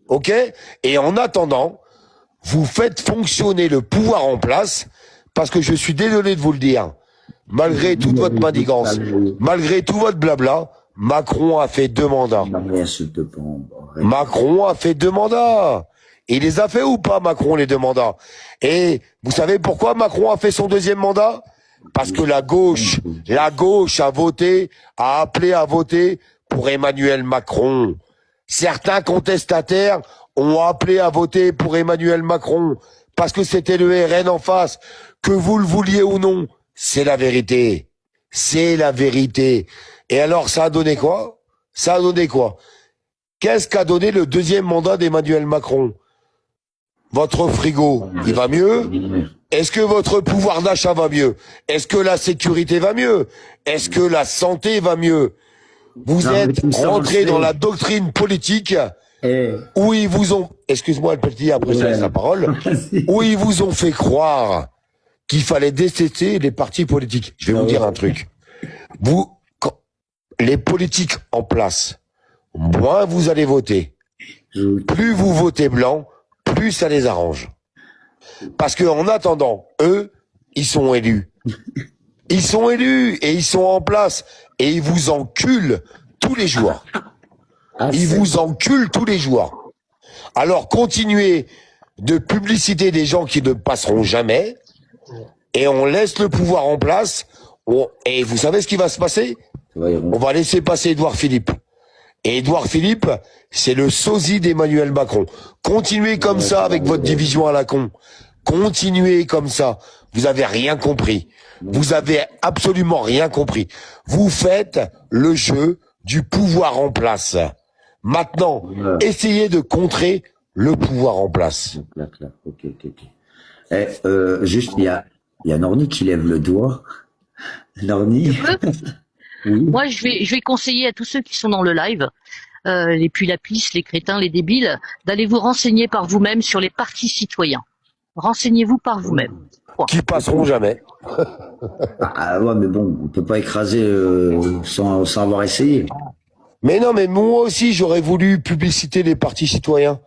Ok? Et en attendant, vous faites fonctionner le pouvoir en place parce que je suis désolé de vous le dire, malgré toute votre manigance, malgré tout votre blabla, Macron a fait 2 mandats. Macron a fait 2 mandats. Il les a fait ou pas, Macron, les 2 mandats? Et vous savez pourquoi Macron a fait son 2e mandat? Parce que la gauche a voté, a appelé à voter pour Emmanuel Macron. Certains contestataires ont appelé à voter pour Emmanuel Macron parce que c'était le RN en face. Que vous le vouliez ou non, c'est la vérité. C'est la vérité. Et alors, ça a donné quoi? Ça a donné quoi? Qu'est-ce qu'a donné le 2e mandat d'Emmanuel Macron? Votre frigo, il va mieux? Est-ce que votre pouvoir d'achat va mieux? Est-ce que la sécurité va mieux? Est-ce que la santé va mieux? Vous êtes rentré dans la doctrine politique où ils vous ont, excuse-moi le petit, après je laisse la parole, où ils vous ont fait croire qu'il fallait détester les partis politiques. Je vais vous dire un truc. Les politiques en place, moins vous allez voter, plus vous votez blanc, plus ça les arrange. Parce que en attendant, eux, ils sont élus. Ils sont élus et ils sont en place et ils vous enculent tous les jours. Ils vous enculent tous les jours. Alors continuez de publiciter des gens qui ne passeront jamais et on laisse le pouvoir en place. Et vous savez ce qui va se passer? On va laisser passer Édouard Philippe. Et Édouard Philippe, c'est le sosie d'Emmanuel Macron. Continuez comme ça avec votre division à la con. Continuez comme ça. Vous avez rien compris. Vous avez absolument rien compris. Vous faites le jeu du pouvoir en place. Maintenant, essayez de contrer le pouvoir en place. Ok. Juste, il y a Norni qui lève le doigt. Norni. Oui. Moi, je vais conseiller à tous ceux qui sont dans le live, les puits-lapis, les crétins, les débiles, d'aller vous renseigner par vous-même sur les partis citoyens. Renseignez-vous par vous-même. Qui passeront jamais. Ouais, mais bon, on peut pas écraser sans avoir essayé. Mais non, mais moi aussi, j'aurais voulu publiciter les partis citoyens.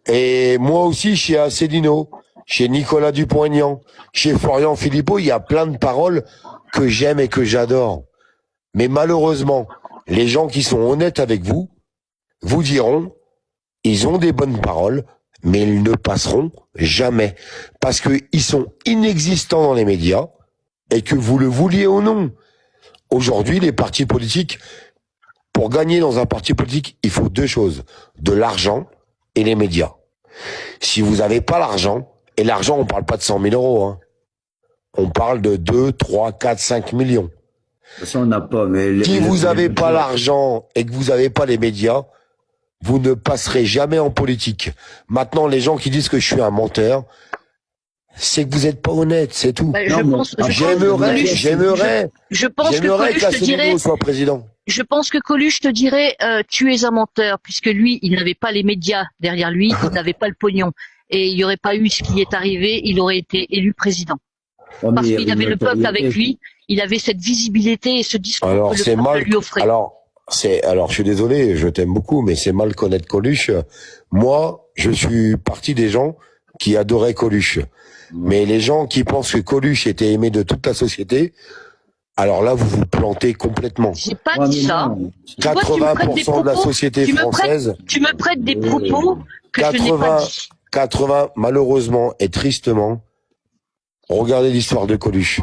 Et moi aussi, chez Asselineau, chez Nicolas Dupont-Aignan, chez Florian Philippot, il y a plein de paroles que j'aime et que j'adore. Mais malheureusement, les gens qui sont honnêtes avec vous, vous diront, ils ont des bonnes paroles, mais ils ne passeront jamais. Parce qu'ils sont inexistants dans les médias, et que vous le vouliez ou non. Aujourd'hui, les partis politiques, pour gagner dans un parti politique, il faut 2 choses. De l'argent et les médias. Si vous n'avez pas l'argent, et l'argent, on parle pas de 100 000 euros, hein. On parle de 2, 3, 4, 5 millions. Ça, on n'a pas, mais si vous n'avez pas l'argent et que vous n'avez pas les médias, vous ne passerez jamais en politique. Maintenant, les gens qui disent que je suis un menteur, c'est que vous n'êtes pas honnête, c'est tout. J'aimerais qu'Asselineau soit président. Je pense que Coluche te dirait tu es un menteur, puisque lui, il n'avait pas les médias derrière lui, il n'avait pas le pognon. Et il n'y aurait pas eu ce qui est arrivé, il aurait été élu président. Parce qu'il avait le peuple avec lui, il avait cette visibilité et ce discours que le peuple lui offrait. Alors, je suis désolé, je t'aime beaucoup, mais c'est mal connaître Coluche. Moi, je suis partie des gens qui adoraient Coluche. Mais les gens qui pensent que Coluche était aimé de toute la société, alors là, vous vous plantez complètement. J'ai pas dit ça. 80% de la société française. Tu me prêtes des propos que je n'ai pas dit. 80, malheureusement et tristement, regardez l'histoire de Coluche.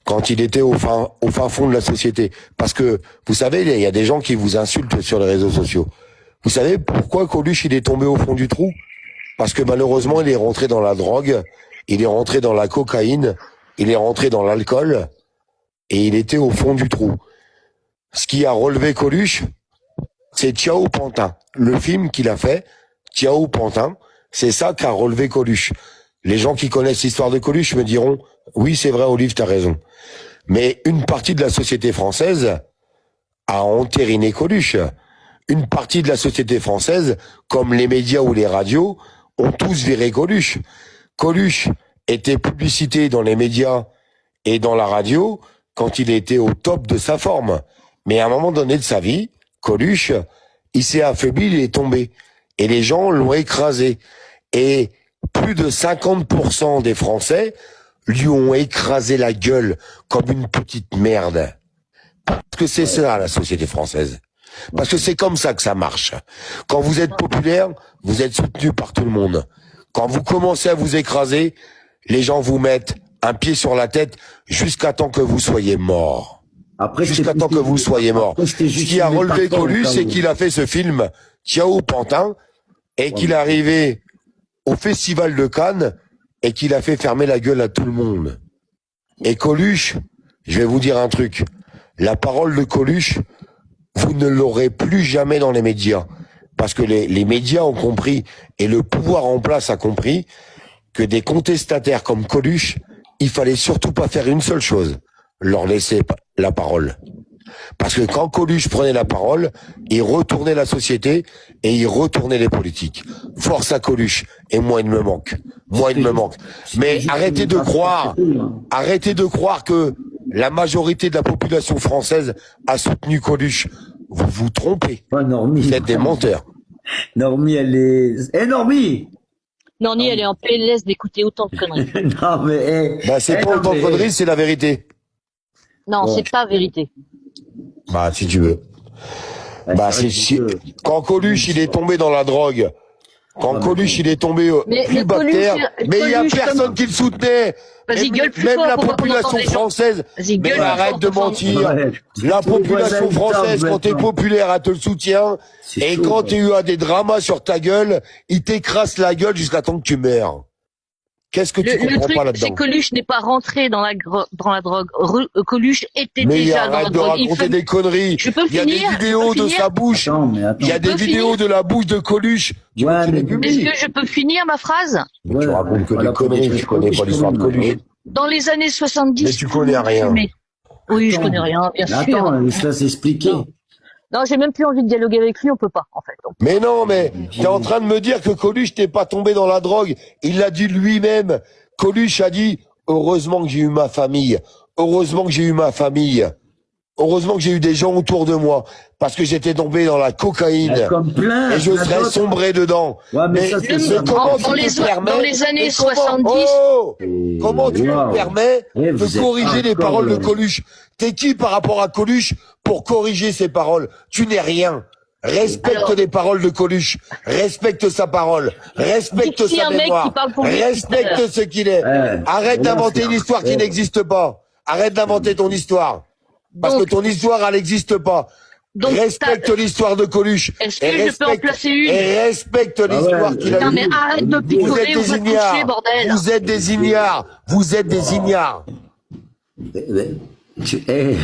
Quand il était au fin fond de la société. Parce que, vous savez, il y a des gens qui vous insultent sur les réseaux sociaux. Vous savez pourquoi Coluche, il est tombé au fond du trou? Parce que malheureusement, il est rentré dans la drogue, il est rentré dans la cocaïne, il est rentré dans l'alcool, et il était au fond du trou. Ce qui a relevé Coluche, c'est Ciao Pantin. Le film qu'il a fait, Ciao Pantin, c'est ça qu'a relevé Coluche. Les gens qui connaissent l'histoire de Coluche me diront, oui, c'est vrai, Olive, t'as raison. Mais une partie de la société française a entériné Coluche. Une partie de la société française, comme les médias ou les radios, ont tous viré Coluche. Coluche était publicité dans les médias et dans la radio quand il était au top de sa forme. Mais à un moment donné de sa vie, Coluche, il s'est affaibli, il est tombé. Et les gens l'ont écrasé. Et plus de 50% des Français lui ont écrasé la gueule comme une petite merde. Parce que c'est ça, la société française. Parce que c'est comme ça que ça marche. Quand vous êtes populaire, vous êtes soutenu par tout le monde. Quand vous commencez à vous écraser, les gens vous mettent un pied sur la tête jusqu'à temps que vous soyez mort. Jusqu'à temps que vous soyez mort. Ce qui a relevé Coluche, c'est qu'il a fait ce film Ciao Pantin et qu'il est arrivé au Festival de Cannes et qu'il a fait fermer la gueule à tout le monde. Et Coluche, je vais vous dire un truc. La parole de Coluche, vous ne l'aurez plus jamais dans les médias. Parce que les médias ont compris, et le pouvoir en place a compris, que des contestataires comme Coluche, il fallait surtout pas faire une seule chose, leur laisser la parole. Parce que quand Coluche prenait la parole, il retournait la société et il retournait les politiques. Force à Coluche. Et moi, il me manque. Moi, il me manque. Mais arrêtez de croire que la majorité de la population française a soutenu Coluche. Vous vous trompez. Vous êtes des menteurs. Normie, elle est... Normie! Nornie, elle est en PLS d'écouter autant de conneries. Non, mais... C'est pas autant de conneries, c'est la vérité. Non, c'est pas vérité. Si tu veux. Quand Coluche, il est tombé dans la drogue, quand Coluche, il est tombé plus bactère, mais il y a personne qui le soutenait. Vas-y, gueule plus même fort, la on va population entendre française. Vas-y, gueule Mais plus arrête fort, de on va mentir. La population française, quand t'es populaire, elle te le soutient. Et quand tu as des dramas sur ta gueule, il t'écrase la gueule jusqu'à temps que tu meurs. Qu'est-ce que tu Le comprends truc, pas là-dedans? c'est que Coluche n'est pas rentré dans la drogue. Coluche était Mais déjà dans la arrête de drogue. raconter des conneries. Je peux Il y a des finir vidéos de sa bouche. Il y a des vidéos de la bouche de Coluche. Est-ce que je peux finir ma phrase? Mais tu racontes que des conneries, tu connais pas l'histoire de Coluche. Dans les années 70. Mais tu connais rien. Oui, je connais rien, bien sûr. Attends, laisse-la s'expliquer. Non, j'ai même plus envie de dialoguer avec lui, on peut pas, en fait. Mais non, mais t'es en train de me dire que Coluche n'est pas tombé dans la drogue. Il l'a dit lui-même. Coluche a dit, heureusement que j'ai eu ma famille. Heureusement que j'ai eu ma famille. Heureusement que j'ai eu des gens autour de moi. Parce que j'étais tombé dans la cocaïne. Comme plein. Et je serais sombré dedans. Ouais, mais ça, comment dans les années 70. Comment tu me permets de corriger les paroles de Coluche? T'es qui par rapport à Coluche pour corriger ses paroles? Tu n'es rien. Respecte les paroles de Coluche. Respecte sa parole. Respecte sa mémoire. Respecte ce qu'il est. Arrête d'inventer une histoire qui n'existe pas. Arrête d'inventer ton histoire. Parce que ton histoire, elle n'existe pas. Respecte l'histoire de Coluche. Est-ce que je peux en placer une? Et respecte l'histoire qu'il a eue. Non, mais arrête de picoler ou de toucher, bordel. Vous êtes des ignares. Vous êtes des ignares.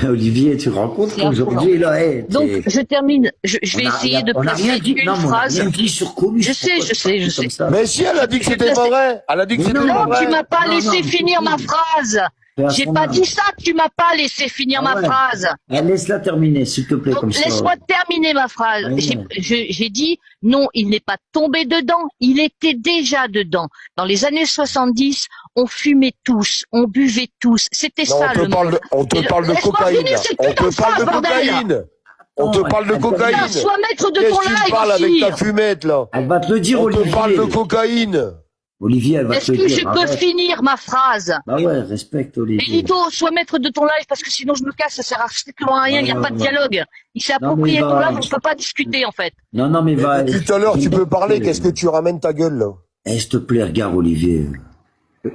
Olivier, tu te rends compte qu'aujourd'hui, là, donc, je termine. Je vais essayer de placer une phrase. Sur Coluche. Je sais. Mais si, elle a dit que c'était pas vrai. Elle a dit que c'était pas vrai. Non, tu m'as pas laissé finir ma phrase. J'ai pas dit ça, tu m'as pas laissé finir ma phrase. Laisse-la terminer, s'il te plaît, comme ça. Laisse-moi terminer ma phrase. J'ai dit, non, il n'est pas tombé dedans, il était déjà dedans. Dans les années 70, on fumait tous, on buvait tous. C'était ça le monde. On te parle de cocaïne. On te parle de cocaïne. On te parle de cocaïne. Sois maître de ton live. Tu parles avec ta fumette, là. Elle va te le dire, Olivier. On te parle de cocaïne. Olivier, elle va te le dire. Est-ce que je peux finir ma phrase? Bah ouais, respecte Olivier. Et Lito, sois maître de ton live parce que sinon je me casse, ça sert à strictement à rien, il n'y a pas de dialogue. Il s'est approprié ton live, on ne peut pas discuter en fait. Non, mais va. Tout à l'heure, tu peux parler, qu'est-ce que tu ramènes ta gueule là? s'il te plaît, regarde, Olivier.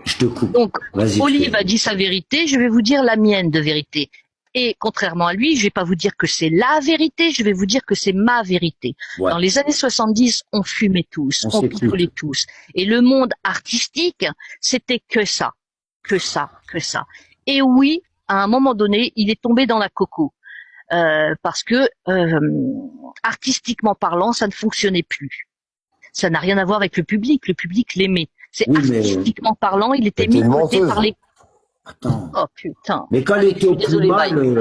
Je te coupe. Donc, Vas-y. Olive a dit sa vérité, je vais vous dire la mienne de vérité. Et contrairement à lui, je vais pas vous dire que c'est la vérité, je vais vous dire que c'est ma vérité. Ouais. Dans les années 70, on fumait tous, On on s'écoute. picolait tous. Et le monde artistique, c'était que ça, que ça, que ça. Et oui, à un moment donné, il est tombé dans la coco. Parce que, artistiquement parlant, ça ne fonctionnait plus. Ça n'a rien à voir avec le public l'aimait. C'est Oui, mais- artistiquement parlant, il était Mais t'es mis une de côté menteuse. par les... Attends. Oh putain. Mais quand elle Allez, était au je suis plus désolée, mal, bye.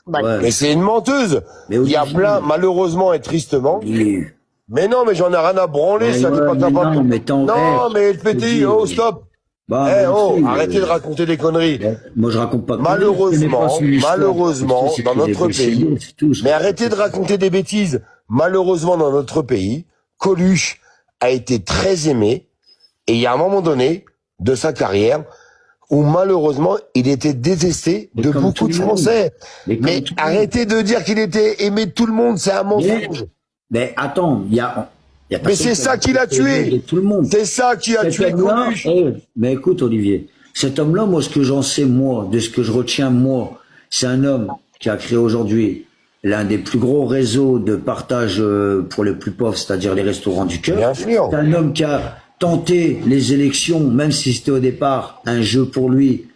Bye. ouais. Mais c'est une menteuse. Mais Il y a Olivier, plein, malheureusement et tristement. Olivier. Mais non, mais j'en ai rien à branler, Mais ça n'est ouais, pas mais capable. non, mais t'en- Non, hey, mais le PTI, Olivier. oh, stop. Bah, Eh, moi oh, aussi, arrêtez de raconter des conneries. Moi, je raconte pas. Malheureusement, Je connais pas l'histoire. malheureusement, C'est dans qu'il est notre décédé, pays. c'est tout, je Mais raconte arrêtez de pas. raconter des bêtises. Malheureusement, dans notre pays, Coluche a été très aimé. Et il y a un moment donné de sa carrière où malheureusement, il était détesté Mais de comme beaucoup tout de le monde. Français. Mais comme Mais tout le monde. arrêtez de dire qu'il était aimé de tout le monde, c'est un mensonge. Mais attends, il y a Mais personne c'est ça qui l'a tué. de tout le monde. C'est ça qui a Cet tué homme-là, Coluche. mais écoute, Olivier, cet homme-là, moi, ce que j'en sais, moi, de ce que je retiens, moi, c'est un homme qui a créé aujourd'hui l'un des plus gros réseaux de partage pour les plus pauvres, c'est-à-dire les restaurants du cœur. Bien sûr. C'est un homme qui a tenté les élections, même si c'était au départ un jeu pour lui.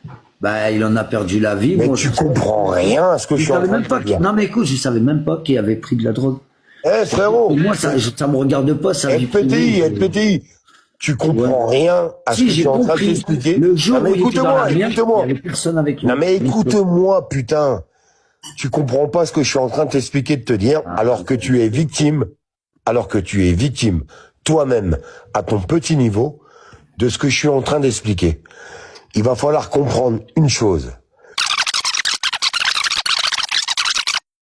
Bah, il en a perdu la vie. Mais moi, tu je- comprends rien à ce que je je suis en savais train même de pas te dire. non, mais écoute, je savais même pas qu'il avait pris de la drogue. Eh, frérot. Et moi, ça me regarde pas, ça. LPTI, LPTI. Tu comprends rien à ce Si, que je j'ai suis en train de compris. t'expliquer. Le jour Non, mais où il était dans écoute-moi, la merde, écoute-moi. il y avait personne avec lui. Non, mais écoute-moi, putain. Tu comprends pas ce que je suis en train de t'expliquer, de te dire, alors que tu es victime, toi-même, à ton petit niveau, de ce que je suis en train d'expliquer. Il va falloir comprendre une chose.